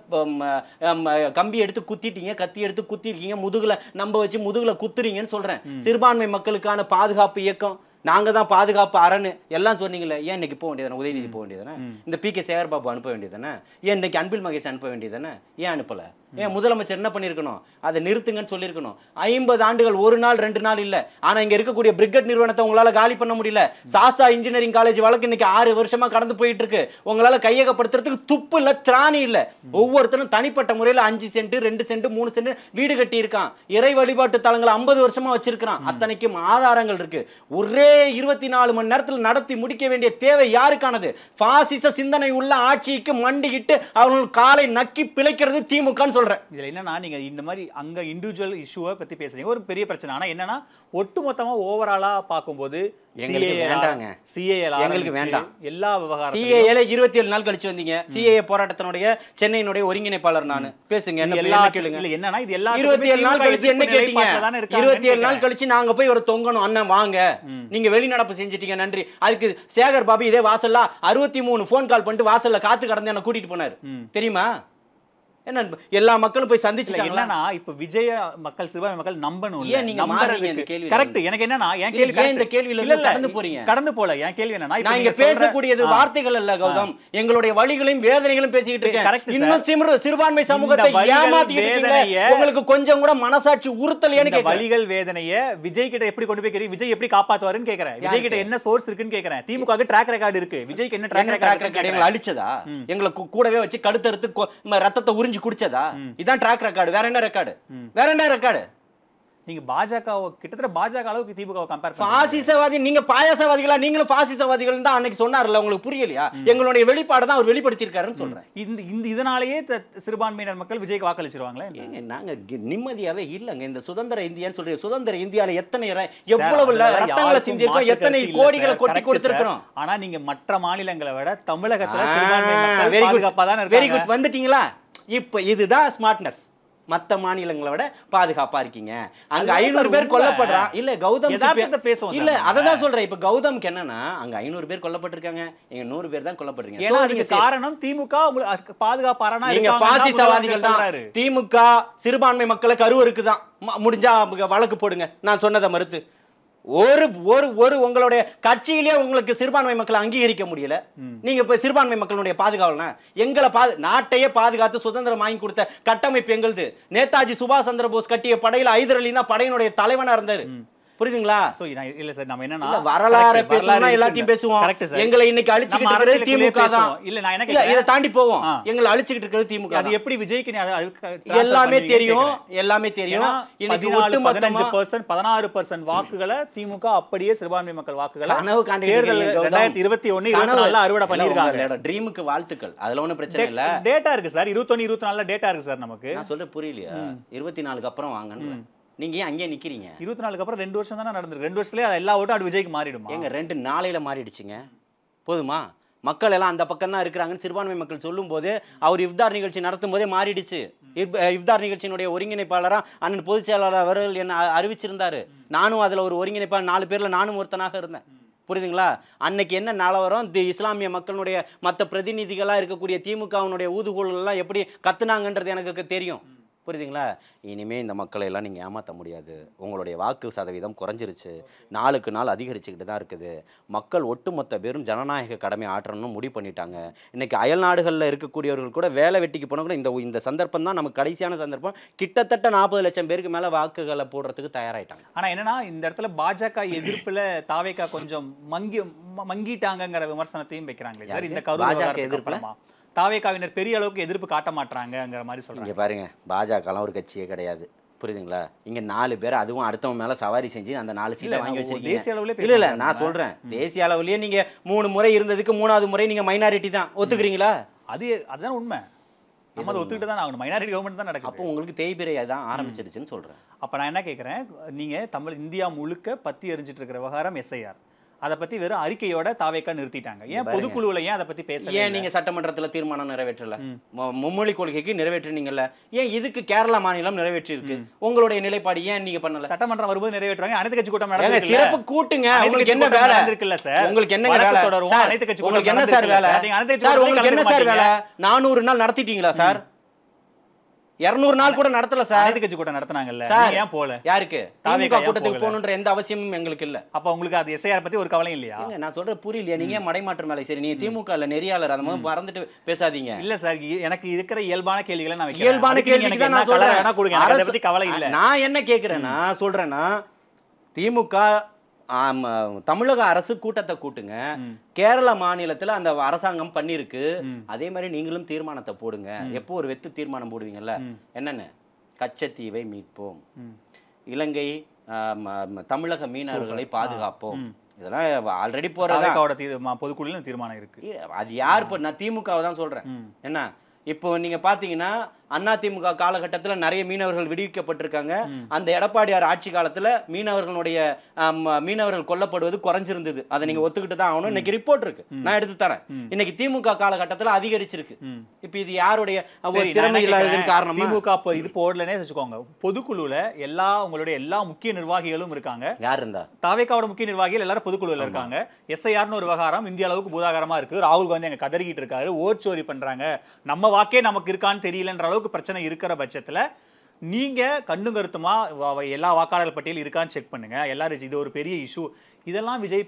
கம்பி எடுத்து குத்திட்டீங்க, கத்தி எடுத்து குத்திருக்கீங்க, முதுகுல நம்ப வச்சு முதுகுல குத்துறீங்கன்னு சொல்கிறேன். சிறுபான்மை மக்களுக்கான பாதுகாப்பு இயக்கம், நாங்கள் தான் பாதுகாப்பு அரண் எல்லாம் சொன்னீங்களே, ஏன் இன்னைக்கு போக வேண்டியதானே? உதயநிதி போக வேண்டியதானே? இந்த PK சேகர் பாபு அனுப்ப வேண்டியதானே? ஏன் இன்னைக்கு அன்பில் மகேஷ் அனுப்ப வேண்டியதானே? ஏன் அனுப்பலை? ஏன் முதலமைச்சர் என்ன பண்ணியிருக்கணும்? அதை நிறுத்துங்கன்னு சொல்லியிருக்கணும். 50 ஆண்டுகள், ஒரு நாள் 2 நாள் இல்லை. ஆனால் இங்கே இருக்கக்கூடிய பிரிகேட் நிறுவனத்தை உங்களால் காலி பண்ண முடியல. சாஸ்தா இன்ஜினியரிங் காலேஜ் வழக்கு இன்னைக்கு 6 வருஷமா கடந்து போயிட்டு இருக்கு. உங்களால் கையகப்படுத்துறதுக்கு துப்பு இல்லை, திராணி இல்லை. ஒவ்வொருத்தரும் தனிப்பட்ட முறையில் 5 சென்ட் 2 சென்ட் 3 சென்ட் வீடு கட்டி இருக்கான். இறை வழிபாட்டு தலங்களை 50 வருஷமா வச்சிருக்கிறான். அத்தனைக்கும் ஆதாரங்கள் இருக்கு. ஒரே 24 மணி நேரத்தில் நடத்தி முடிக்க வேண்டிய தேவை யாருக்கானது? பாசிச சிந்தனை உள்ள ஆட்சிக்கு மண்டியிட்டு அவர்கள் காலை நக்கி பிழைக்கிறது திமுகன்னு சொல்றேன். இதுல என்னன்னா, நீங்க இந்த மாதிரி அங்க இண்டிவிஜுவல் இஷ்யூவை பத்தி பேசுறீங்க, ஒரு பெரிய பிரச்சனை. ஆனா என்னன்னா, ஒட்டுமொத்தமா ஓவராலா பார்க்கும்போது எங்களுக்கு வேண்டாங்க, எங்களுக்கு வேண்டாம் எல்லா விவகாரம். CAA 27 நாள் கழிச்சு வந்தீங்க. CAA போராட்டத்தினுடைய சென்னையினுடைய ஒருங்கிணைப்பாளர் நான். பேசுங்க, என்ன கேளுங்க. இல்ல என்னன்னா, இது எல்லா 27 நாள் கழிச்சு என்ன கேட்டீங்க? 27 நாள் கழிச்சு நாங்க போய் ஒரு தொங்கணும், அண்ணன் வாங்க, நீங்க வெளிநடப்பு செஞ்சிட்டீங்க, நன்றி. அதுக்கு சேகர் பாபு இதே வாசல்ல 63 போன் கால் பண்ணிட்டு வாசல்ல காத்து கடந்து என்ன கூட்டிட்டு போனாரு தெரியுமா? என்ன எல்லா மக்களும் போய் சந்திச்சிட்டாங்க. என்னன்னா, இப்ப விஜய மக்கள், சிறுபான்மை மக்கள் நம்பணும். ஏன் நீங்க மாறீங்க இந்த கேள்வி? கரெக்ட். எனக்கு என்னன்னா, என் கேள்வி ஏன் இந்த கேள்வியில இருந்து கடந்து போறீங்க? கடந்து போல. என் கேள்வி என்னன்னா, நான் இங்க பேசக்கூடியது வார்த்தைகள் அல்ல கௌதம், எங்களுடைய வலிகளையும் வேதனைகளும் பேசிட்டு இருக்கேன். இன்னும் சிறுபான்மை சமூகத்தை ஏமாத்திட்டு இருக்கீங்க. உங்களுக்கு கொஞ்சம் கூட மனசாட்சி உறுத்தலையான்னு கேக்குறேன். வலிகள் வேதனைய விஜய் கிட்ட எப்படி கொண்டு போய் கேக்குறீங்க? விஜய் எப்படி காப்பாத்துவாருன்னு கேக்குறேன். விஜய் கிட்ட என்ன சோர்ஸ் இருக்குன்னு கேக்குறேன். திமுகவுக்கு ட்ராக் ரெக்கார்டு இருக்கு, விஜய்க்கு என்ன ட்ராக் ரெக்கார்டு? எங்களை அழிச்சதா? எங்களை கூடவே வச்சு கழுத்தறுத்து ரத்தத்தை உறிஞ்சி குடிச்சதா? இதான் ட்ராக் ரெக்கார்டு. வேற என்ன ரெக்கார்டு? வேற என்ன ரெக்கார்டு? நீங்க பாஜக கிட்டத்தட்ட பாஜக அளவுக்கு திமுக கம்பேர் பண்ணி பாசிசவாதி, நீங்க பாயாசவாதிகளா? நீங்களும் பாசிசவாதிகள் தான் அன்னைக்கு சொன்னார்ல, உங்களுக்கு புரியலையா? எங்களுடைய வெளிப்பாடு தான் அவர் வெளிப்படுத்தி இருக்காருன்னு சொல்றேன். இந்த இதனாலேயே சிறுபான்மையினர் மக்கள் விஜய்க்கு வாக்களிச்சிருவாங்களே. நாங்க நிம்மதியாவே இல்லங்க. இந்த சுதந்திர இந்தியான்னு சொல்ற சுதந்திர இந்தியால எத்தனை எவ்வளவு ரத்தங்களை சிந்திருக்கோம், எத்தனை கோடிகளை கொட்டி கொடுத்திருக்கிறோம். ஆனா நீங்க மற்ற மாநிலங்களை விட தமிழகத்துல சிறுபான்மை மக்கள் பாதுகாப்பா தான் இருக்காங்க. வெரி குட், வந்துட்டீங்களா? இப்ப இதுதான் ஸ்மார்ட்னஸ். மற்ற மாநிலங்களை விட பாதுகாப்பா இருக்கீங்க. அங்க 500 பேர் கொல்லப்படுறான். இல்ல கௌதம் பேசுவோம். இல்ல அததான் சொல்றேன். இப்ப கௌதம்க்கு என்னன்னா, அங்க 500 பேர் கொல்லப்பட்டிருக்காங்க, இங்க 100 பேர் தான் கொல்லப்படுறீங்க. ஏன்னா நீங்க காரணம் திமுக உங்களுக்கு பாதுகாப்பு அரணா நீங்க பாசிசவாதிகள் தான். திமுக சிறுபான்மை மக்களை கருவருக்கு தான். முடிஞ்சா வழக்கு போடுங்க, நான் சொன்னதை மறுத்து. ஒரு ஒரு ஒரு உங்களுடைய கட்சியிலேயே உங்களுக்கு சிறுபான்மை மக்களை அங்கீகரிக்க முடியல. நீங்க இப்ப சிறுபான்மை மக்களுடைய பாதுகாவலனா? எங்களை நாட்டையே பாதுகாத்து சுதந்திரம் வாங்கி கொடுத்த கட்டமைப்பு எங்களுது. நேதாஜி சுபாஷ் சந்திர போஸ் கட்டிய படையில ஹைதர் அலி தான் படையினுடைய தலைவனா இருந்தாரு. புரியுதுங்களா? சோ இல்ல சார், நம்ம என்னன்னா வரலாறு பேசணும்னா எல்லாத்தையும் பேசுவோம். எங்களை இன்னைக்கு அழிச்சிட்டு இருக்கிறது திமுக தான். இல்ல நான் என்ன இத தாண்டி போவோம். எங்களை அழிச்சிட்டு இருக்கிறது திமுக. அது எப்படி விஜய்க்கு எல்லாமே தெரியும், எல்லாமே தெரியும். இன்னைக்கு ஒட்டுமொத்தமா 16% வாக்குகளை திமுக அப்படியே சிறுபான்மை மக்கள் வாக்குகளை கனவு காண்டிருக்காங்க. 2021 24 அறுவடை பண்ணிருக்காங்க. ட்ரீமுக்கு வாழ்த்துக்கள். அதுல ஒண்ணும் பிரச்சனை இல்ல. டேட்டா இருக்கு சார். 21 24 டேட்டா இருக்கு சார் நமக்கு. நான் சொல்ற புரியலையா? 24க்கு அப்புறம் வாங்கன்னு. நீங்க ஏன் அங்கே நிக்கிறீங்க? 24க்கு அப்புறம் 2 வருஷம் தானே நடந்திருக்கு. 2 வருஷத்துலயே எல்லா ஓட்டும் அது விஜய்க்கு மாறிடுமா? எங்க 2 நாளையில மாறிடுச்சுங்க. போதுமா? மக்கள் எல்லாம் அந்த பக்கம் தான் இருக்கிறாங்கன்னு சிறுபான்மை மக்கள் சொல்லும் போது, அவர் இஃப்தார் நிகழ்ச்சி நடத்தும் போதே மாறிடுச்சு. இஃப்தார் நிகழ்ச்சியினுடைய ஒருங்கிணைப்பாளரா அண்ணன் பொதுச் செயலாளர் அவர்கள் என்ன அறிவிச்சிருந்தாரு. நானும் அதுல ஒரு ஒருங்கிணைப்பாளர் 4 பேர்ல நானும் ஒருத்தனாக இருந்தேன். புரியுதுங்களா? அன்னைக்கு என்ன நிலவரம், இஸ்லாமிய மக்களுடைய மற்ற பிரதிநிதிகளா இருக்கக்கூடிய திமுகவினுடைய ஊதுகோல்கள் எல்லாம் எப்படி கத்துனாங்கன்றது எனக்கு தெரியும். புரியுதுங்களா? இனிமே இந்த மக்களை எல்லாம் நீங்கள் ஏமாற்ற முடியாது. உங்களுடைய வாக்கு சதவீதம் குறைஞ்சிருச்சு, நாளுக்கு நாள் அதிகரிச்சுக்கிட்டு தான் இருக்குது. மக்கள் ஒட்டுமொத்த பேரும் ஜனநாயக கடமை ஆற்றணும்னு முடிவு பண்ணிட்டாங்க. இன்னைக்கு அயல் நாடுகளில் இருக்கக்கூடியவர்கள் கூட வேலை வெட்டிக்கு போனால் கூட இந்த சந்தர்ப்பம் தான் நமக்கு கடைசியான சந்தர்ப்பம். கிட்டத்தட்ட 40 லட்சம் பேருக்கு மேலே வாக்குகளை போடுறதுக்கு தயாராயிட்டாங்க. ஆனா என்னன்னா இந்த இடத்துல பாஜக எதிர்ப்புல தாவேகா கொஞ்சம் மங்கிட்டாங்கங்கிற விமர்சனத்தையும் வைக்கிறாங்க சார். இந்த பாஜக எதிர்ப்புல தாவேகாவினர் பெரிய அளவுக்கு எதிர்ப்பு காட்ட மாட்டாங்கங்கிற மாதிரி சொல்றாங்க. இங்கே பாருங்க, பாஜகலாம் ஒரு கட்சியே கிடையாது. புரியுதுங்களா? இங்க 4 பேர் அதுவும் அடுத்தவங்க மேல சவாரி செஞ்சு அந்த 4 சீட்டை வாங்கி வச்சிருக்கீங்க. தேசிய அளவுல இல்ல நான் சொல்றேன், தேசிய அளவுலயே நீங்க 3 முறை இருந்ததுக்கு 3வது முறை நீங்க மைனாரிட்டி தான். ஒத்துக்கிறீங்களா? அதுதான் உண்மை. நம்ம அதை ஒத்துக்கிட்டு தான் ஆகணும். மைனாரிட்டி கவர்மெண்ட் தான் நடக்குது. அப்போ உங்களுக்கு தேய்பிரையா தான் ஆரம்பிச்சிருச்சுன்னு சொல்றேன். அப்ப நான் என்ன கேட்கிறேன், நீங்க இந்தியா முழுக்க பத்தி எரிஞ்சிட்டு இருக்கிற விவகாரம் SIR, அதை பத்தி வெறும் அறிக்கையோட தாவேக்கா நிறுத்திட்டாங்க. ஏன் பொதுக்குழுவில் ஏன் அதை பத்தி பேசல? ஏன் நீங்க சட்டமன்றத்துல தீர்மானம் நிறைவேற்றல? மும்மொழி கொள்கைக்கு நிறைவேற்றினீங்கல்ல, ஏன் இதுக்கு கேரளா மாநிலம் நிறைவேற்றி இருக்கு? உங்களுடைய நிலைப்பாடு ஏன் நீங்க பண்ணல? சட்டமன்றம் வரும்போது நிறைவேற்றுவாங்க. அனைத்து கட்சி கூட்டம் நடக்குது. சிறப்பு கூட்டுங்க. உங்களுக்கு என்ன வேலை இருக்குல்ல சார்? உங்களுக்கு என்ன வேலை? அனைத்து கட்சி உங்களுக்கு என்ன சார் வேலை? சார் உங்களுக்கு என்ன சார் வேலை? 400 நாள் நடத்திட்டீங்களா சார்? 200 நாள் கூட நடத்தல சார். அனைத்து கட்சி கூட்டம் நடத்துனாங்கல்ல, ஏன் போல? யாருக்கு? தாவேகா கூட்டத்துக்கு போகணுன்ற எந்த அவசியமும் எங்களுக்கு இல்ல. அப்ப உங்களுக்கு அது SIR பத்தி ஒரு கவலை இல்லையா? நான் சொல்ற புரியலையா? நீங்க மடைமாற்றம் மேலே சரி, நீங்க திமுக இல்ல நெறியாளர், அதை மறந்துட்டு பேசாதீங்க. இல்ல சார், எனக்கு இருக்கிற இயல்பான கேள்விகளை நான் வைக்கிறேன். இயல்பான கேள்விக்கு தான் நான் சொல்றேன். அதை பத்தி கவலை இல்ல. நான் என்ன கேட்கிறேன்னா சொல்றேன்னா, திமுக தமிழக அரசு கூட்டத்தை கூட்டுங்க. கேரள மாநிலத்துல அந்த அரசாங்கம் பண்ணிருக்கு. அதே மாதிரி நீங்களும் தீர்மானத்தை போடுங்க. எப்போ ஒரு வெத்து தீர்மானம் போடுவீங்கல்ல, என்னன்னு? கச்சத்தீவை மீட்போம், இலங்கை தமிழக மீனவர்களை பாதுகாப்போம். இதெல்லாம் ஆல்ரெடி போறதா பொதுக்குழுல தீர்மானம் இருக்கு. அது யார்? நான் திமுகவை தான் சொல்றேன். என்ன இப்போ நீங்க பாத்தீங்கன்னா அதிமுக காலகட்டத்தில் நிறைய மீனவர்கள் விடுவிக்கப்பட்டிருக்காங்க. அந்த எடப்பாடியார் ஆட்சி காலத்துல மீனவர்கள் கொல்லப்படுவது குறைஞ்சிருந்தது. அதை நீங்க ஒத்துக்கிட்டு தான் ஆகணும். இன்னைக்கு ரிப்போர்ட் இருக்கு, நான் எடுத்து தரேன். இன்னைக்கு திமுக காலகட்டத்தில் அதிகரிச்சிருக்கு. இப்ப இது யாருடைய திறமை இல்லாததன் காரணமா? திமுக இது போடலனே வச்சுக்கோங்க. பொதுக்குழுல உங்களுடைய எல்லா முக்கிய நிர்வாகிகளும் இருக்காங்க. யார் இருந்தா? தாவேகாவோட முக்கிய நிர்வாகிகள் எல்லாரும் பொதுக்குழுல இருக்காங்க. SIRனு ஒரு விவகாரம் இந்திய அளவுக்கு பூதாகரமா இருக்கு. ராகுல் காந்தி அங்க கதறிக்கிட்டு இருக்காரு, ஓட் சோரி பண்றாங்க, நம்ம வாக்கே நமக்கு இருக்கான்னு தெரியலன்ற அளவுக்கு பிரச்சனை இருக்கிற பட்சத்துல நீங்க கண்ணும் கருத்துமா எல்லா வாக்காளர் பட்டியல் இருக்கான்னு செக் பண்ணுங்க. எல்லாரும் இது ஒரு பெரிய இஷ்யூ. இதெல்லாம் விஜய்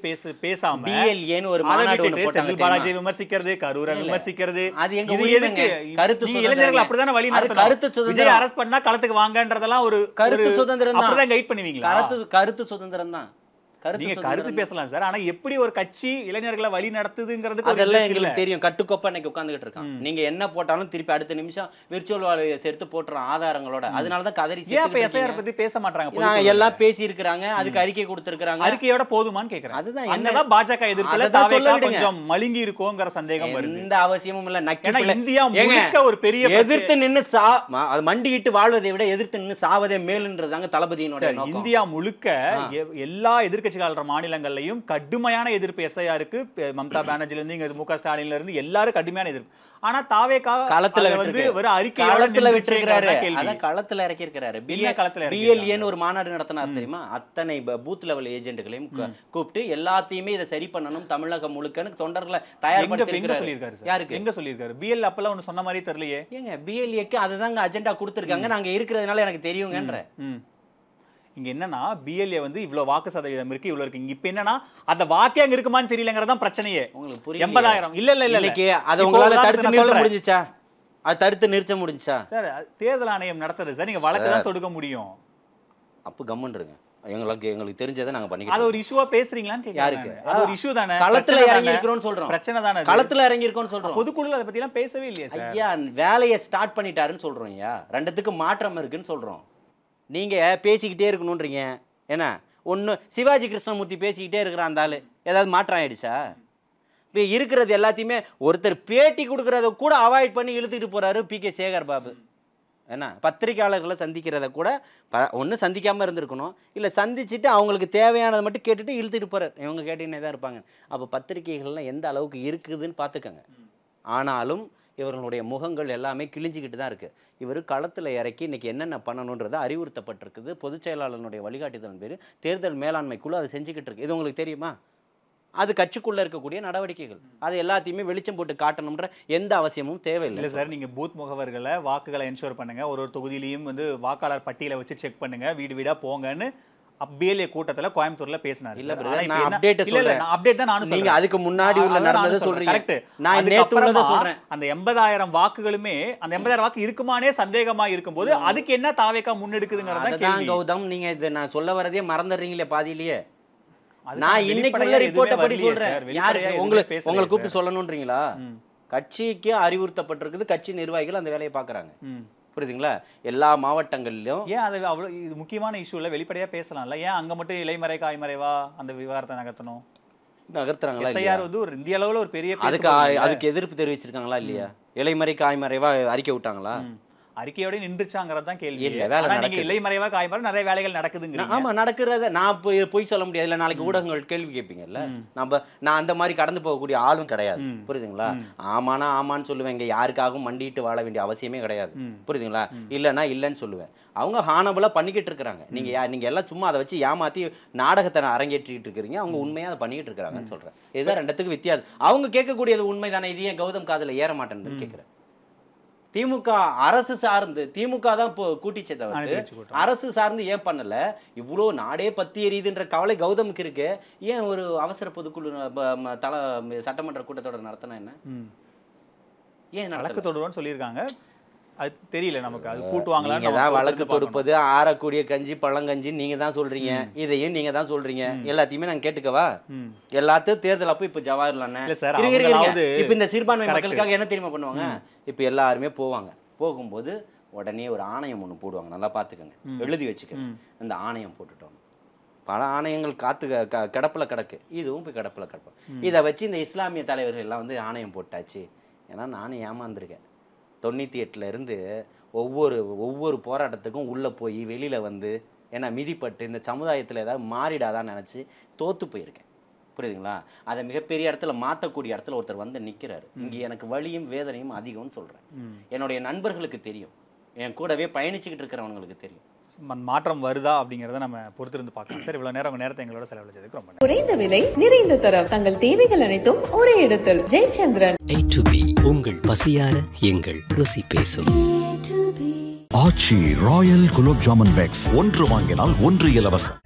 பேசாம BLAன்னு ஒரு மாநாடு ஒன்னு போட்டாங்க. பாலாஜி விமர்சிக்கிறது, கரூரை விமர்சிக்கிறது, அது எங்க உரிமைங்க? கருத்து இளைஞர்கள் அப்படிதானே வழி நடத்தணும். விஜய் அரெஸ்ட் பண்ணா களத்துக்கு வாங்கன்றதெல்லாம் ஒரு கருத்து சுதந்திரம் தான். அப்படிதான் கைட் பண்ணுவீங்களா? கருத்து சுதந்திரம் தான். நீங்க கருத்து பேசலாம் சார். ஆனா எப்படி ஒரு கட்சி இளைஞர்களை வழி நடத்துதுங்கிறது அதெல்லாம் எங்களுக்கு தெரியும். கட்டுக்கோப்பா இன்னைக்கு உட்கார்ந்துகிட்டு இருக்கான். நீங்க என்ன போட்டாலும் திருப்பி அடுத்த நிமிஷம் விர்ச்சுவல் வாலியை சேர்த்து போட்டுறோம் ஆதாரங்களோட. அதனாலதான் கதறி. SIR பத்தி பேச மாட்டாங்க. எல்லாம் பேசி இருக்காங்க, அதுக்கு அறிக்கை கொடுத்திருக்காங்க. அறிக்கையோட போதுமான்னு கேக்குறேன். அதுதான் என்னதான் பாஜக எதிர்ப்புல தாவேகா கொஞ்சம் மழுங்கி இருக்கோங்கிற சந்தேகம் வருது. எந்த அவசியமும் இல்ல. இந்தியா முழுக்க ஒரு பெரிய எதிர்த்து நின்னு மண்டியிட்டு வாழ்வதை விட எதிர்த்து நின்னு சாவதே மேலுன்றதாங்க தளபதியினோட நோக்கம். இந்தியா முழுக்க எல்லா எதிர்க்கட்சிகள மாநிலங்கள்லயும் கடுமையான எதிர்ப்பு SIRக்கு. மம்தா பானர்ஜில இருந்து இங்க MK ஸ்டாலின்ல இருந்து எல்லாரும் கடுமையான எதிர்ப்பு. ஆனா தாவேகா களத்துல வந்து ஒரு அறிக்கையோட களத்துல விட்டுருக்காரு. அத களத்துல இறக்கி இருக்காரு. BLAன்னு ஒரு மாநாடு நடத்தினார் தெரியுமா? அத்தனை பூத் லெவல் ஏஜென்ட்களையும் கூப்பிட்டு எல்லாத்தையுமே இதை சரி பண்ணணும் தமிழகம் முழுக்கன்னு தொண்டர்களை தயார்படுத்தி சொல்லியிருக்காரு. யாருக்கு எங்க சொல்லியிருக்காரு? BL அப்பெல்லாம் ஒண்ணு சொன்ன மாதிரி தெரியலையே. ஏங்க BLAக்கு அதுதாங்க அஜெண்டா கொடுத்திருக்காங்க. நாங்க இருக்கிறதுனால எனக்கு தெரியுங்கன்ற. இங்க என்னன்னா BLA வந்து இவ்வளவு வாக்கு சதவீதம் இருக்கு, இவ்வளவு இருக்கு. இப்ப என்னன்னா அந்த வாக்கே அங்க இருக்குமான்னு தெரியலங்கறதான் பிரச்சனையே. உங்களுக்கு புரியல? 80,000 இல்ல இன்னைக்கு அது உங்களால தடுத்து நிறுத்த முடிஞ்சுச்சா? அது தடுத்து நிறுத்த முடிஞ்சுச்சா? சார் தேர்தல் ஆணையம் நடத்துறது சார். நீங்க வழக்கு தான் தொடுக்க முடியும். அப்ப கம்முன்றுங்க. எங்களுக்கு தெரிஞ்சதை நாங்க பண்ணிக்கலாம். அது ஒரு இஷ்யூவா பேசுறீங்களான்னு கேக்குறேன். யாருக்கு? அது ஒரு இஷ்யூ தானே. களத்துல இறங்கி இருக்கறோம்னு சொல்றோம். பிரச்சனை தானே. களத்துல இறங்கி இருக்கோம்னு சொல்றோம். பொதுக்குழுல அத பத்தி எல்லாம் பேசவே இல்லையா சார்? ஐயா வேலையை ஸ்டார்ட் பண்ணிட்டாருன்னு சொல்றோம். ஐயா ரெண்டுத்துக்கு மாற்றம் இருக்குன்னு சொல்றோம். நீங்க பேசிக்கிட்டே இருக்கணும்ன்றீங்க. என்ன ஒன்று சிவாஜி கிருஷ்ணமூர்த்தி பேசிக்கிட்டே இருக்கிற அந்த ஆள் ஏதாவது மாற்றம் ஆயிடுச்சா? இப்போ இருக்கிறது எல்லாத்தையுமே ஒருத்தர் பேட்டி கொடுக்குறத கூட அவாய்ட் பண்ணி இழுத்துக்கிட்டு போகிறாரு PK சேகர் பாபு. ஏன்னா பத்திரிகையாளர்களை சந்திக்கிறத கூட ஒன்று சந்திக்காமல் இருந்திருக்கணும், இல்லை சந்திச்சுட்டு அவங்களுக்கு தேவையானதை மட்டும் கேட்டுட்டு இழுத்துட்டு போகிறார். இவங்க கேட்டீங்கன்னே தான் இருப்பாங்க. அப்போ பத்திரிகைகள்லாம் எந்த அளவுக்கு இருக்குதுன்னு பார்த்துக்கோங்க. ஆனாலும் இவர்களுடைய முகங்கள் எல்லாமே கிழிஞ்சிக்கிட்டு தான் இருக்குது. இவர் களத்தில் இறக்கி இன்றைக்கி என்னென்ன பண்ணணுன்றதை அறிவுறுத்தப்பட்டிருக்குது. பொதுச் செயலாளனுடைய வழிகாட்டுதலின் பேர் தேர்தல் மேலாண்மை குழு அதை செஞ்சுக்கிட்டு இருக்கு. இது உங்களுக்கு தெரியுமா? அது கட்சிக்குள்ள இருக்கக்கூடிய நடவடிக்கைகள். அது எல்லாத்தையுமே வெளிச்சம் போட்டு காட்டணும்ன்ற எந்த அவசியமும் தேவையில்லை. இல்லை சார், நீங்கள் பூத் முகவர்களை வாக்குகளை என்ஷோர் பண்ணுங்க, ஒரு தொகுதியிலையும் வந்து வாக்காளர் பட்டியலை வச்சு செக் பண்ணுங்க, வீடு வீடா போங்கன்னு BLA கூட்டத்துல கோயம்புத்தூர்ல பேசினாரு. இல்ல பிரதர், நான் அப்டேட் சொல்றேன். அப்டேட் தான் நானும் நீங்க அதுக்கு முன்னாடி உள்ள நடந்தத சொல்றீங்க. கரெக்ட். நான் நேத்து உள்ளத சொல்றேன். அந்த 80,000 வாக்குகளுமே அந்த 80,000 வாக்கு இருக்குமானே சந்தேகமா இருக்கும்போது அதுக்கு என்ன தாவேகா முன்னெடுக்குதுங்கறத கேள்வி. அதான் கௌதம், நீங்க இத நான் சொல்ல வரதே மறந்துறீங்களே பாதியிலேயே. நான் இன்னைக்குள்ள ரிப்போர்ட்ட படி சொல்றேன். யாரு உங்களை கூப்பிட்டு சொல்லணும்ன்றீங்களா? கட்சிக்கு அறிவுறுத்தப்பட்டிருக்குது, கட்சி நிர்வாகிகள் அந்த வேலையை பாக்குறாங்க. புரியுதுங்களா? எல்லா மாவட்டங்களிலும். ஏன் அது அவ்வளோ இது முக்கியமான இஷ்யூ இல்லை, வெளிப்படையா பேசலாம்ல? ஏன் அங்க மட்டும் இலைமறை காய்மறைவா அந்த விவகாரத்தை நகர்த்தணும்? நகர்த்துறாங்களா? SIR வந்து ஒரு இந்திய அளவுல ஒரு பெரிய அதுக்கு எதிர்ப்பு தெரிவிச்சிருக்காங்களா இல்லையா? இலைமறை காய்மறைவா அறிக்கை விட்டாங்களா? அறிக்கையோட நின்றுச்சாங்கிறது தான் கேள்வி. நீங்க இலைமறைவா காய்மறை நிறைய வேலைகள் நடக்குதுங்க. ஆமா, நடக்கிறத நான் போய் சொல்ல முடியாது. இல்லை, நாளைக்கு ஊடகங்கள் கேள்வி கேட்பீங்கல்ல. நான் அந்த மாதிரி கடந்து போகக்கூடிய ஆளும் கிடையாது. புரியுதுங்களா? ஆமானா ஆமான்னு சொல்லுவேன். இங்க யாருக்காகவும் மண்டிட்டு வாழ வேண்டிய அவசியமே கிடையாது. புரியுதுங்களா? இல்லைன்னா இல்லைன்னு சொல்லுவேன். அவங்க ஹானபுலா பண்ணிக்கிட்டு இருக்கிறாங்க. நீங்க எல்லாம் சும்மா அதை வச்சு ஏமாத்தி நாடகத்தை அரங்கேற்றிட்டு இருக்கிறீங்க. அவங்க உண்மையா அதை பண்ணிக்கிட்டு இருக்கிறாங்கன்னு சொல்றேன். இதுதான் ரெண்டுத்துக்கு வித்தியாசம். அவங்க கேட்கக்கூடியது உண்மைதானே? இது ஏன் கௌதம் காதுல ஏற மாட்டேன்னு கேட்கிறேன். திமுக அரசு சார்ந்து, திமுக தான் கூட்டிச்சே தவிர அரசு சார்ந்து ஏன் பண்ணல? இவ்வளோ நாடே பத்தி எரியுதுன்ற கவலை கௌதமுக்கு இருக்கு. ஏன் ஒரு அவசர பொதுக்குழு சட்டமன்ற கூட்டத்தொடர் நடத்தினா என்ன? ஏன் வழக்கு தொடுவான்னு சொல்லியிருக்காங்க. அது தெரியல நமக்கு. அது கூட்டுவாங்களா? நீங்க தான் வழக்கு தொடுப்பது, ஆறக்கூடிய கஞ்சி பழங்கஞ்சி நீங்க தான் சொல்றீங்க. இதையும் நீங்க தான் சொல்றீங்க. எல்லாத்தையுமே நான் கேட்டுக்கவா? எல்லாத்தையும் தேர்தல் அப்போ இப்ப ஜவஹர்லால் இப்ப இந்த சிறுபான்மை மக்களுக்காக என்ன தெரியுமா பண்ணுவாங்க? இப்ப எல்லாருமே போவாங்க. போகும்போது உடனே ஒரு ஆணையம் ஒண்ணு போடுவாங்க. நல்லா பாத்துக்கங்க, எழுதி வச்சுக்கங்க. அந்த ஆணையம் போட்டுட்டோம். பல ஆணையங்கள் கிடப்புல கிடக்கு. இதுவும் போய் கிடப்புல கிடப்போம். இதை வச்சு இந்த இஸ்லாமிய தலைவர்கள் எல்லாம் வந்து ஆணையம் போட்டாச்சு. ஏன்னா நானும் ஏமாந்துருக்கேன். 98ல இருந்து ஒவ்வொரு போராட்டத்துக்கும் உள்ளே போய் வெளியில் வந்து ஏன்னா மிதிப்பட்டு இந்த சமுதாயத்தில் ஏதாவது மாறிடாதான்னு நினச்சி தோற்று போயிருக்கேன். புரியுதுங்களா? அதை மிகப்பெரிய இடத்துல மாற்றக்கூடிய இடத்துல ஒருத்தர் வந்து நிற்கிறாரு. இங்கே எனக்கு வலியும் வேதனையும் அதிகம்னு சொல்கிறேன். என்னுடைய நண்பர்களுக்கு தெரியும், என் கூடவே பயணிச்சுக்கிட்டு இருக்கிறவங்களுக்கு தெரியும். மாற்றம் வருதா அப்படிங்கறத நம்ம பொறுத்திருந்து பார்க்கலாம். சார், இவ்வளவு நேரம் உங்க நேரத்தை எங்களோட செலவழிச்சதுக்கு ரொம்ப நன்றி. குறைந்த விலை, நிறைந்த தரம், தங்கள் தேவைகள் அனைத்தும் ஒரே இடத்தில். ஜெயச்சந்திரன். A to B, உங்கள் பசியார எங்கள் ருசி பேசும். ஆச்சி ராயல் குலோப் ஜாமுன் பேக்ஸ், ஒன்று வாங்கினால் ஒன்று இலவசம்.